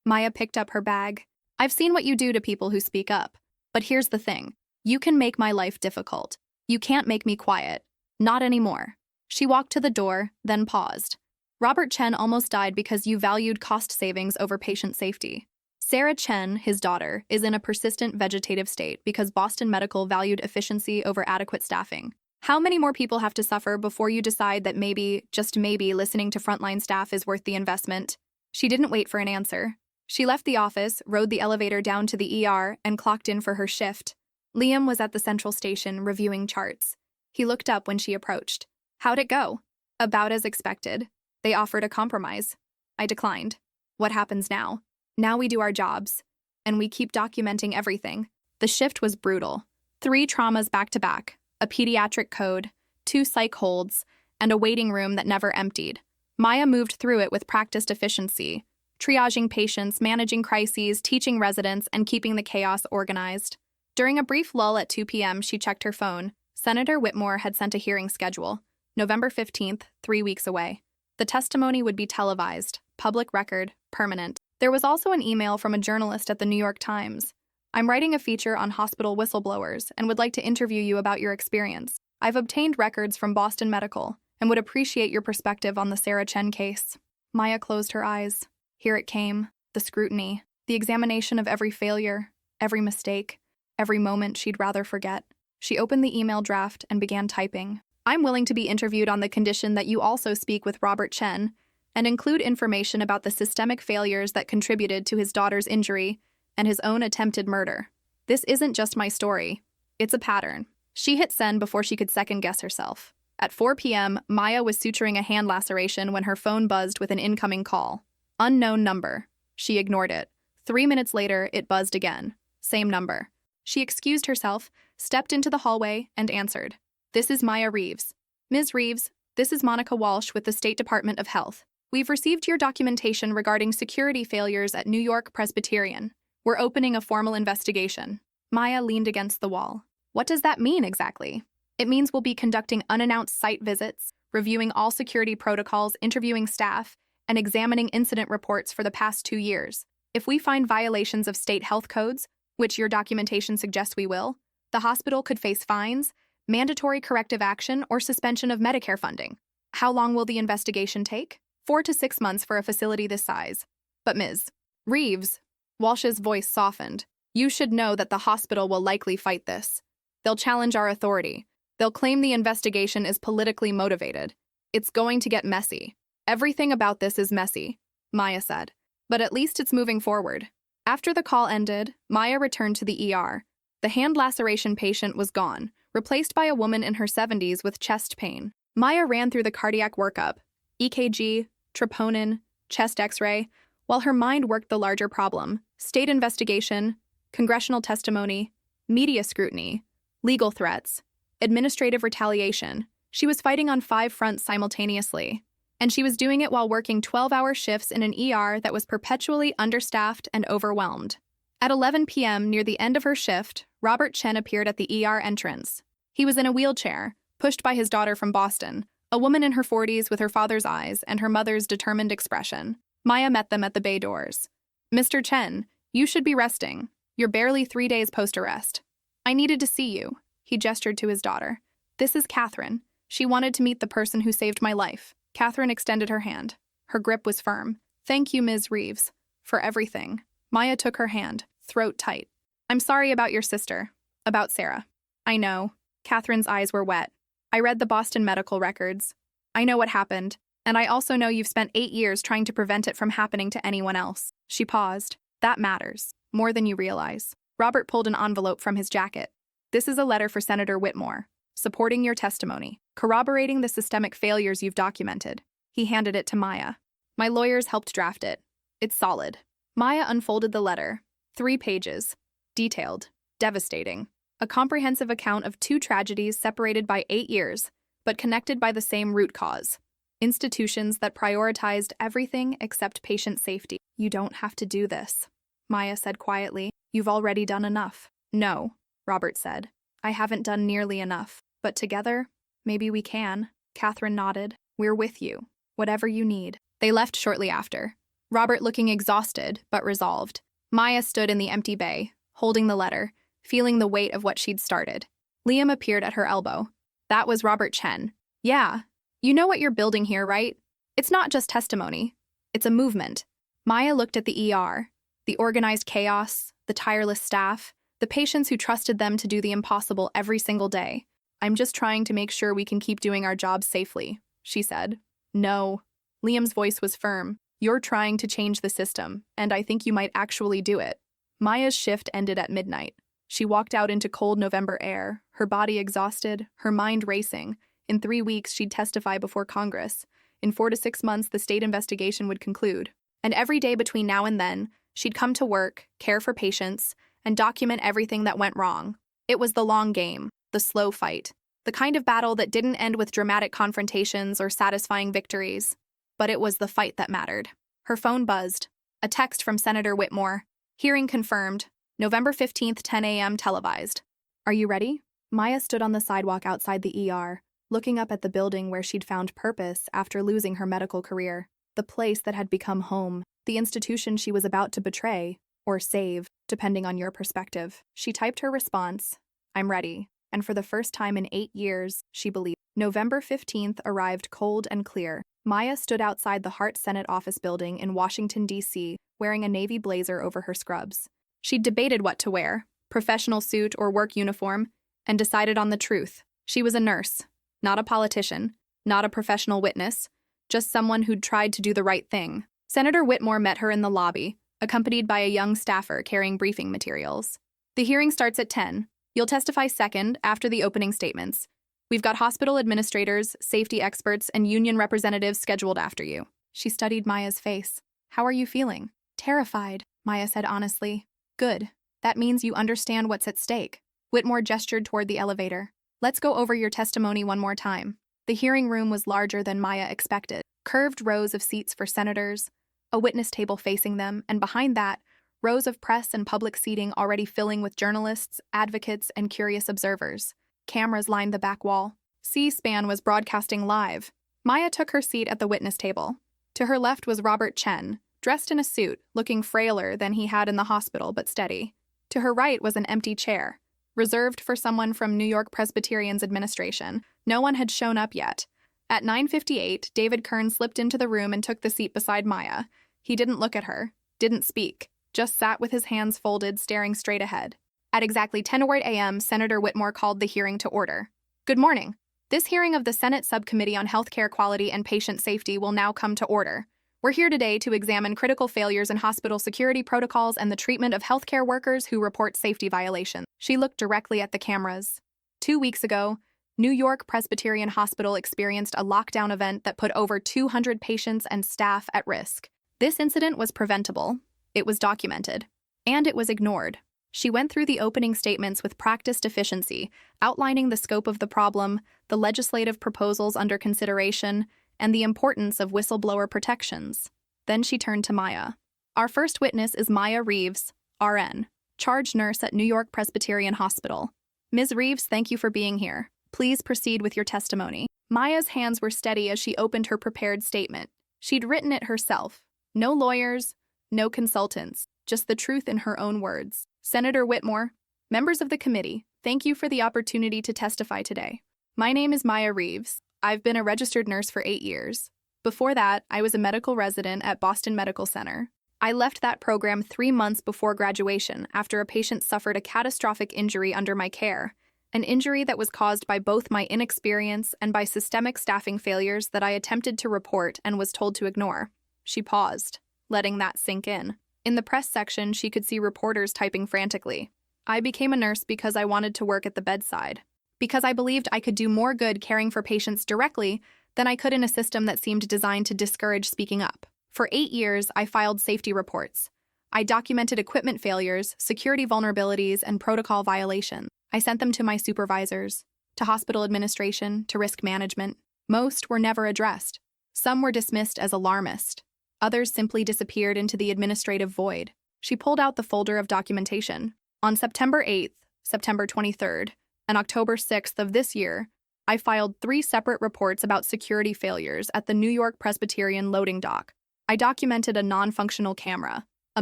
Maya picked up her bag. I've seen what you do to people who speak up. But here's the thing. You can make my life difficult. You can't make me quiet. Not anymore. She walked to the door, then paused. Robert Chen almost died because you valued cost savings over patient safety. Sarah Chen, his daughter, is in a persistent vegetative state because Boston Medical valued efficiency over adequate staffing. How many more people have to suffer before you decide that maybe, just maybe, listening to frontline staff is worth the investment? She didn't wait for an answer. She left the office, rode the elevator down to the ER, and clocked in for her shift. Liam was at the central station reviewing charts. He looked up when she approached. How'd it go? About as expected. They offered a compromise. I declined. What happens now? Now we do our jobs. And we keep documenting everything. The shift was brutal. 3 traumas back to back, a pediatric code, 2 psych holds, and a waiting room that never emptied. Maya moved through it with practiced efficiency, triaging patients, managing crises, teaching residents, and keeping the chaos organized. During a brief lull at 2 p.m., she checked her phone. Senator Whitmore had sent a hearing schedule, November 15th, 3 weeks away. The testimony would be televised, public record, permanent. There was also an email from a journalist at the New York Times. I'm writing a feature on hospital whistleblowers and would like to interview you about your experience. I've obtained records from Boston Medical and would appreciate your perspective on the Sarah Chen case. Maya closed her eyes. Here it came, the scrutiny, the examination of every failure, every mistake, every moment she'd rather forget. She opened the email draft and began typing. I'm willing to be interviewed on the condition that you also speak with Robert Chen and include information about the systemic failures that contributed to his daughter's injury and his own attempted murder. This isn't just my story. It's a pattern. She hit send before she could second-guess herself. At 4 p.m., Maya was suturing a hand laceration when her phone buzzed with an incoming call. Unknown number. She ignored it. 3 minutes later, it buzzed again. Same number. She excused herself, stepped into the hallway, and answered. This is Maya Reeves. Ms. Reeves, this is Monica Walsh with the State Department of Health. We've received your documentation regarding security failures at New York Presbyterian. We're opening a formal investigation. Maya leaned against the wall. What does that mean exactly? It means we'll be conducting unannounced site visits, reviewing all security protocols, interviewing staff, and examining incident reports for the past 2 years. If we find violations of state health codes, which your documentation suggests we will, the hospital could face fines, mandatory corrective action, or suspension of Medicare funding. How long will the investigation take? 4 to 6 months for a facility this size. But Ms. Reeves, Walsh's voice softened, you should know that the hospital will likely fight this. They'll challenge our authority. They'll claim the investigation is politically motivated. It's going to get messy. Everything about this is messy, Maya said. But at least it's moving forward. After the call ended, Maya returned to the ER. The hand laceration patient was gone, replaced by a woman in her 70s with chest pain. Maya ran through the cardiac workup, EKG, troponin, chest x-ray, while her mind worked the larger problem, state investigation, congressional testimony, media scrutiny, legal threats, administrative retaliation. She was fighting on 5 fronts simultaneously, and she was doing it while working 12-hour shifts in an ER that was perpetually understaffed and overwhelmed. At 11 p.m., near the end of her shift, Robert Chen appeared at the ER entrance. He was in a wheelchair, pushed by his daughter from Boston, a woman in her 40s with her father's eyes and her mother's determined expression. Maya met them at the bay doors. Mr. Chen, you should be resting. You're barely 3 days post-arrest. I needed to see you. He gestured to his daughter. This is Catherine. She wanted to meet the person who saved my life. Catherine extended her hand. Her grip was firm. Thank you, Ms. Reeves, for everything. Maya took her hand, throat tight. I'm sorry about your sister. About Sarah. I know. Catherine's eyes were wet. I read the Boston medical records. I know what happened, and I also know you've spent 8 years trying to prevent it from happening to anyone else. She paused. That matters, more than you realize. Robert pulled an envelope from his jacket. This is a letter for Senator Whitmore, supporting your testimony, corroborating the systemic failures you've documented. He handed it to Maya. My lawyers helped draft it. It's solid. Maya unfolded the letter. 3 pages. Detailed. Devastating. A comprehensive account of 2 tragedies separated by 8 years, but connected by the same root cause. Institutions that prioritized everything except patient safety. You don't have to do this, Maya said quietly. You've already done enough. No, Robert said. I haven't done nearly enough. But together, maybe we can. Catherine nodded. We're with you. Whatever you need. They left shortly after. Robert looking exhausted but resolved. Maya stood in the empty bay, holding the letter, feeling the weight of what she'd started. Liam appeared at her elbow. That was Robert Chen. Yeah. You know what you're building here, right? It's not just testimony. It's a movement. Maya looked at the ER, the organized chaos, the tireless staff, the patients who trusted them to do the impossible every single day. I'm just trying to make sure we can keep doing our jobs safely, she said. No. Liam's voice was firm. You're trying to change the system, and I think you might actually do it. Maya's shift ended at midnight. She walked out into cold November air, her body exhausted, her mind racing. In 3 weeks, she'd testify before Congress. In 4 to 6 months, the state investigation would conclude. And every day between now and then, she'd come to work, care for patients, and document everything that went wrong. It was the long game, the slow fight, the kind of battle that didn't end with dramatic confrontations or satisfying victories. But it was the fight that mattered. Her phone buzzed. A text from Senator Whitmore. Hearing confirmed. November 15th, 10 a.m. televised. Are you ready? Maya stood on the sidewalk outside the ER, looking up at the building where she'd found purpose after losing her medical career. The place that had become home. The institution she was about to betray, or save, depending on your perspective. She typed her response. I'm ready. And for the first time in 8 years, she believed. November 15th arrived cold and clear. Maya stood outside the Hart Senate office building in Washington, D.C., wearing a navy blazer over her scrubs. She'd debated what to wear, professional suit or work uniform, and decided on the truth. She was a nurse, not a politician, not a professional witness, just someone who'd tried to do the right thing. Senator Whitmore met her in the lobby, accompanied by a young staffer carrying briefing materials. The hearing starts at 10. You'll testify second after the opening statements. We've got hospital administrators, safety experts, and union representatives scheduled after you. She studied Maya's face. How are you feeling? Terrified, Maya said honestly. Good. That means you understand what's at stake. Whitmore gestured toward the elevator. Let's go over your testimony one more time. The hearing room was larger than Maya expected. Curved rows of seats for senators, a witness table facing them, and behind that, rows of press and public seating already filling with journalists, advocates, and curious observers. Cameras lined the back wall. C-SPAN was broadcasting live. Maya took her seat at the witness table. To her left was Robert Chen, dressed in a suit, looking frailer than he had in the hospital, but steady. To her right was an empty chair, reserved for someone from New York Presbyterian's administration. No one had shown up yet. At 9:58, David Kern slipped into the room and took the seat beside Maya. He didn't look at her, didn't speak, just sat with his hands folded, staring straight ahead. At exactly 10:08 a.m., Senator Whitmore called the hearing to order. Good morning. This hearing of the Senate Subcommittee on Healthcare Quality and Patient Safety will now come to order. We're here today to examine critical failures in hospital security protocols and the treatment of healthcare workers who report safety violations. She looked directly at the cameras. 2 weeks ago, New York Presbyterian Hospital experienced a lockdown event that put over 200 patients and staff at risk. This incident was preventable, it was documented, and it was ignored. She went through the opening statements with practiced efficiency, outlining the scope of the problem, the legislative proposals under consideration, and the importance of whistleblower protections. Then she turned to Maya. Our first witness is Maya Reeves, RN, charge nurse at New York Presbyterian Hospital. Ms. Reeves, thank you for being here. Please proceed with your testimony. Maya's hands were steady as she opened her prepared statement. She'd written it herself. No lawyers, no consultants, just the truth in her own words. Senator Whitmore, members of the committee, thank you for the opportunity to testify today. My name is Maya Reeves. I've been a registered nurse for 8 years. Before that, I was a medical resident at Boston Medical Center. I left that program 3 months before graduation after a patient suffered a catastrophic injury under my care, an injury that was caused by both my inexperience and by systemic staffing failures that I attempted to report and was told to ignore. She paused, letting that sink in. In the press section, she could see reporters typing frantically. I became a nurse because I wanted to work at the bedside, because I believed I could do more good caring for patients directly than I could in a system that seemed designed to discourage speaking up. For 8 years, I filed safety reports. I documented equipment failures, security vulnerabilities, and protocol violations. I sent them to my supervisors, to hospital administration, to risk management. Most were never addressed. Some were dismissed as alarmist. Others simply disappeared into the administrative void. She pulled out the folder of documentation. On September 8th, September 23rd, and October 6th of this year, I filed 3 separate reports about security failures at the New York Presbyterian loading dock. I documented a non-functional camera, a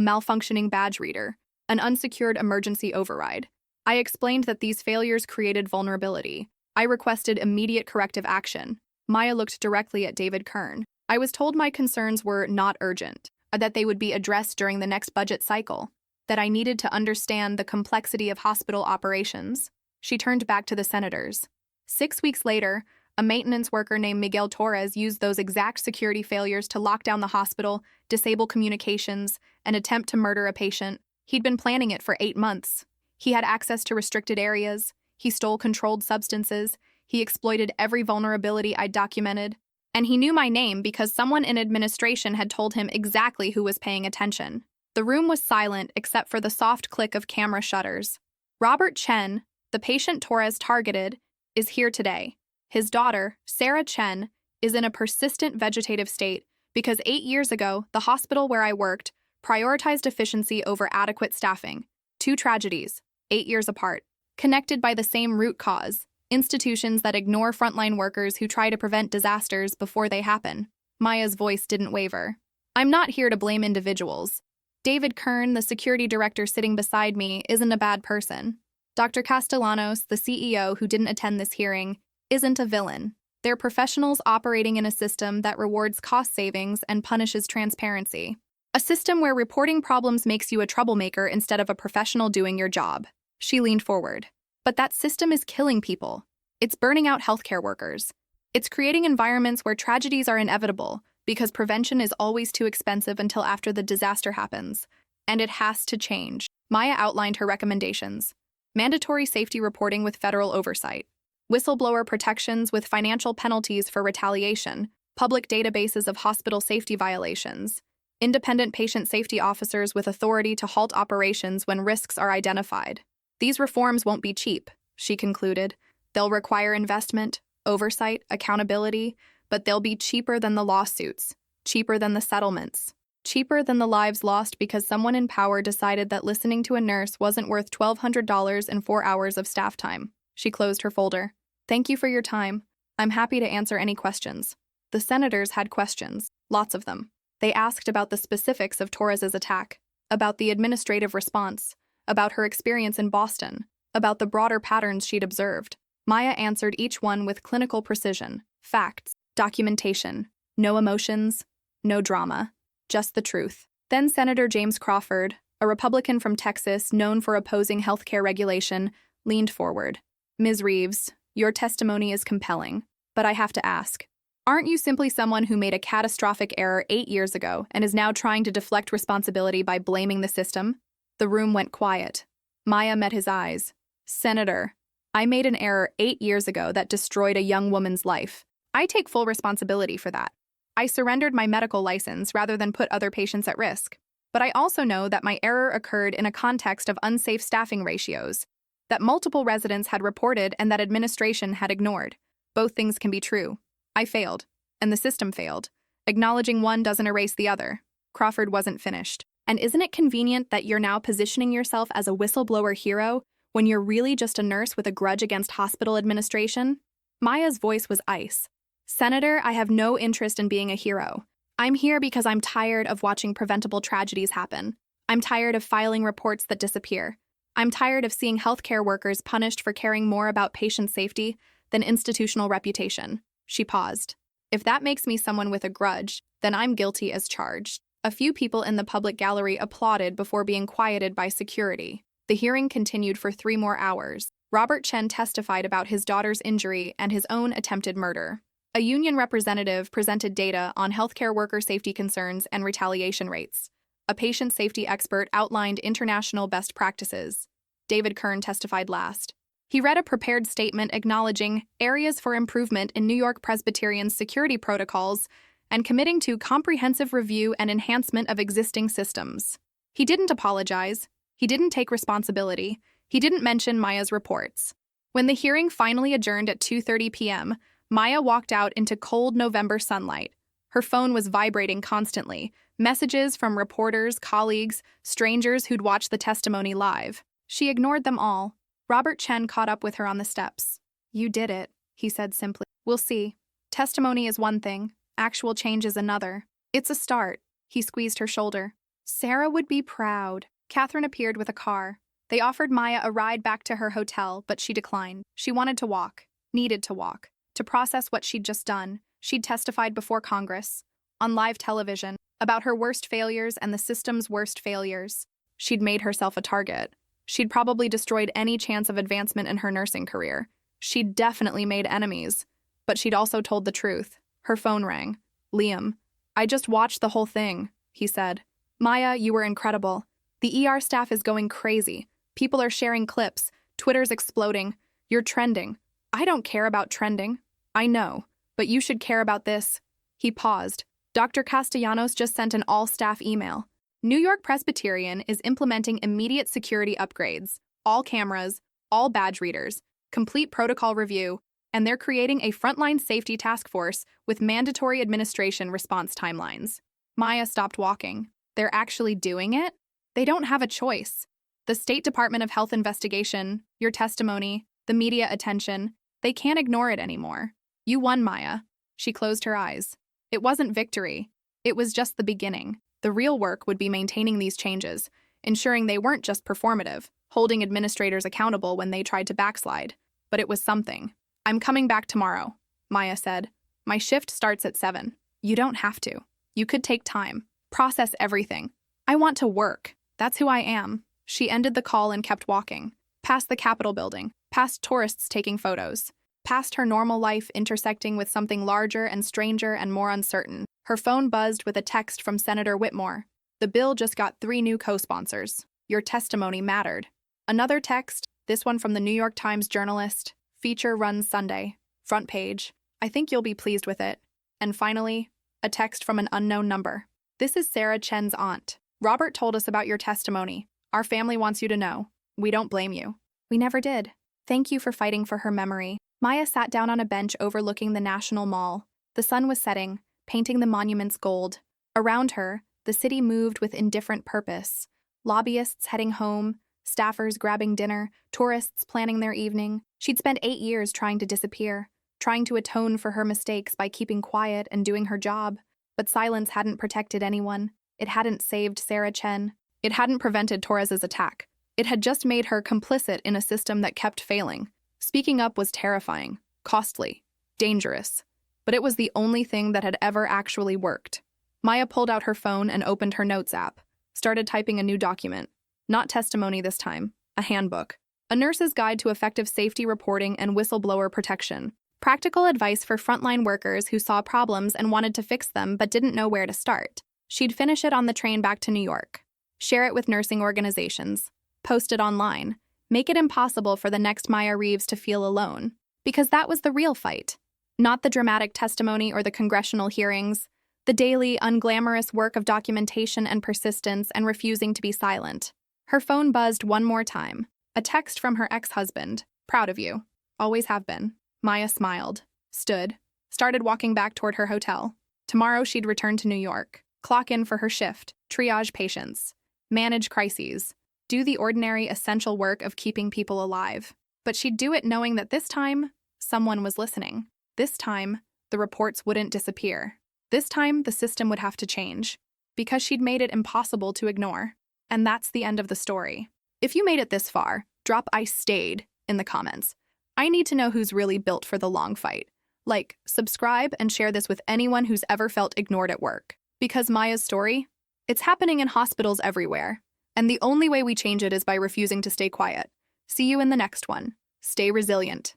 malfunctioning badge reader, an unsecured emergency override. I explained that these failures created vulnerability. I requested immediate corrective action. Maya looked directly at David Kern. I was told my concerns were not urgent, that they would be addressed during the next budget cycle, that I needed to understand the complexity of hospital operations. She turned back to the senators. 6 weeks later, a maintenance worker named Miguel Torres used those exact security failures to lock down the hospital, disable communications, and attempt to murder a patient. He'd been planning it for 8 months. He had access to restricted areas. He stole controlled substances. He exploited every vulnerability I'd documented. And he knew my name because someone in administration had told him exactly who was paying attention. The room was silent except for the soft click of camera shutters. Robert Chen, the patient Torres targeted, is here today. His daughter, Sarah Chen, is in a persistent vegetative state because 8 years ago, the hospital where I worked prioritized efficiency over adequate staffing. 2 tragedies, 8 years apart, connected by the same root cause: institutions that ignore frontline workers who try to prevent disasters before they happen. Maya's voice didn't waver. I'm not here to blame individuals. David Kern, the security director sitting beside me, isn't a bad person. Dr. Castellanos, the CEO who didn't attend this hearing, isn't a villain. They're professionals operating in a system that rewards cost savings and punishes transparency. A system where reporting problems makes you a troublemaker instead of a professional doing your job. She leaned forward. But that system is killing people. It's burning out healthcare workers. It's creating environments where tragedies are inevitable because prevention is always too expensive until after the disaster happens. And it has to change. Maya outlined her recommendations. Mandatory safety reporting with federal oversight. Whistleblower protections with financial penalties for retaliation. Public databases of hospital safety violations. Independent patient safety officers with authority to halt operations when risks are identified. These reforms won't be cheap, she concluded. They'll require investment, oversight, accountability, but they'll be cheaper than the lawsuits, cheaper than the settlements, cheaper than the lives lost because someone in power decided that listening to a nurse wasn't worth $1,200 in 4 hours of staff time. She closed her folder. Thank you for your time. I'm happy to answer any questions. The senators had questions, lots of them. They asked about the specifics of Torres's attack, about the administrative response, about her experience in Boston, about the broader patterns she'd observed. Maya answered each one with clinical precision, facts, documentation, no emotions, no drama, just the truth. Then Senator James Crawford, a Republican from Texas known for opposing healthcare regulation, leaned forward. Ms. Reeves, your testimony is compelling, but I have to ask, aren't you simply someone who made a catastrophic error 8 years ago and is now trying to deflect responsibility by blaming the system? The room went quiet. Maya met his eyes. Senator, I made an error 8 years ago that destroyed a young woman's life. I take full responsibility for that. I surrendered my medical license rather than put other patients at risk. But I also know that my error occurred in a context of unsafe staffing ratios, that multiple residents had reported and that administration had ignored. Both things can be true. I failed, and the system failed. Acknowledging one doesn't erase the other. Crawford wasn't finished. And isn't it convenient that you're now positioning yourself as a whistleblower hero when you're really just a nurse with a grudge against hospital administration? Maya's voice was ice. Senator, I have no interest in being a hero. I'm here because I'm tired of watching preventable tragedies happen. I'm tired of filing reports that disappear. I'm tired of seeing healthcare workers punished for caring more about patient safety than institutional reputation. She paused. If that makes me someone with a grudge, then I'm guilty as charged. A few people in the public gallery applauded before being quieted by security. The hearing continued for 3 more hours. Robert Chen testified about his daughter's injury and his own attempted murder. A union representative presented data on healthcare worker safety concerns and retaliation rates. A patient safety expert outlined international best practices. David Kern testified last. He read a prepared statement acknowledging areas for improvement in New York Presbyterian's security protocols and committing to comprehensive review and enhancement of existing systems. He didn't apologize. He didn't take responsibility. He didn't mention Maya's reports. When the hearing finally adjourned at 2:30 p.m., Maya walked out into cold November sunlight. Her phone was vibrating constantly, messages from reporters, colleagues, strangers who'd watched the testimony live. She ignored them all. Robert Chen caught up with her on the steps. You did it, he said simply. We'll see. Testimony is one thing. Actual change is another. It's a start. He squeezed her shoulder. Sarah would be proud. Catherine appeared with a car. They offered Maya a ride back to her hotel, but she declined. She wanted to walk, needed to walk, to process what she'd just done. She'd testified before Congress, on live television, about her worst failures and the system's worst failures. She'd made herself a target. She'd probably destroyed any chance of advancement in her nursing career. She'd definitely made enemies. But she'd also told the truth. Her phone rang. Liam. I just watched the whole thing, he said. Maya, you were incredible. The ER staff is going crazy. People are sharing clips. Twitter's exploding. You're trending. I don't care about trending. I know. But you should care about this. He paused. Dr. Castellanos just sent an all-staff email. New York Presbyterian is implementing immediate security upgrades, all cameras, all badge readers, complete protocol review, and they're creating a frontline safety task force with mandatory administration response timelines. Maya stopped walking. They're actually doing it? They don't have a choice. The State Department of Health investigation, your testimony, the media attention, they can't ignore it anymore. You won, Maya. She closed her eyes. It wasn't victory. It was just the beginning. The real work would be maintaining these changes, ensuring they weren't just performative, holding administrators accountable when they tried to backslide. But it was something. I'm coming back tomorrow, Maya said. My shift starts at 7. You don't have to. You could take time. Process everything. I want to work. That's who I am. She ended the call and kept walking. Past the Capitol building. Past tourists taking photos. Past her normal life intersecting with something larger and stranger and more uncertain. Her phone buzzed with a text from Senator Whitmore. The bill just got 3 new co-sponsors. Your testimony mattered. Another text, this one from the New York Times journalist. Feature runs Sunday. Front page. I think you'll be pleased with it. And finally, a text from an unknown number. This is Sarah Chen's aunt. Robert told us about your testimony. Our family wants you to know. We don't blame you. We never did. Thank you for fighting for her memory. Maya sat down on a bench overlooking the National Mall. The sun was setting, painting the monuments gold. Around her, the city moved with indifferent purpose. Lobbyists heading home, staffers grabbing dinner, tourists planning their evening. She'd spent 8 years trying to disappear, trying to atone for her mistakes by keeping quiet and doing her job. But silence hadn't protected anyone. It hadn't saved Sarah Chen. It hadn't prevented Torres's attack. It had just made her complicit in a system that kept failing. Speaking up was terrifying, costly, dangerous. But it was the only thing that had ever actually worked. Maya pulled out her phone and opened her notes app, started typing a new document. Not testimony this time, a handbook. A nurse's guide to effective safety reporting and whistleblower protection. Practical advice for frontline workers who saw problems and wanted to fix them but didn't know where to start. She'd finish it on the train back to New York. Share it with nursing organizations. Post it online. Make it impossible for the next Maya Reeves to feel alone. Because that was the real fight. Not the dramatic testimony or the congressional hearings. The daily, unglamorous work of documentation and persistence and refusing to be silent. Her phone buzzed one more time. A text from her ex-husband. Proud of you. Always have been. Maya smiled. Stood. Started walking back toward her hotel. Tomorrow she'd return to New York. Clock in for her shift. Triage patients. Manage crises. Do the ordinary, essential work of keeping people alive. But she'd do it knowing that this time, someone was listening. This time, the reports wouldn't disappear. This time, the system would have to change. Because she'd made it impossible to ignore. And that's the end of the story. If you made it this far, drop "I stayed" in the comments. I need to know who's really built for the long fight. Like, subscribe, and share this with anyone who's ever felt ignored at work. Because Maya's story, it's happening in hospitals everywhere. And the only way we change it is by refusing to stay quiet. See you in the next one. Stay resilient.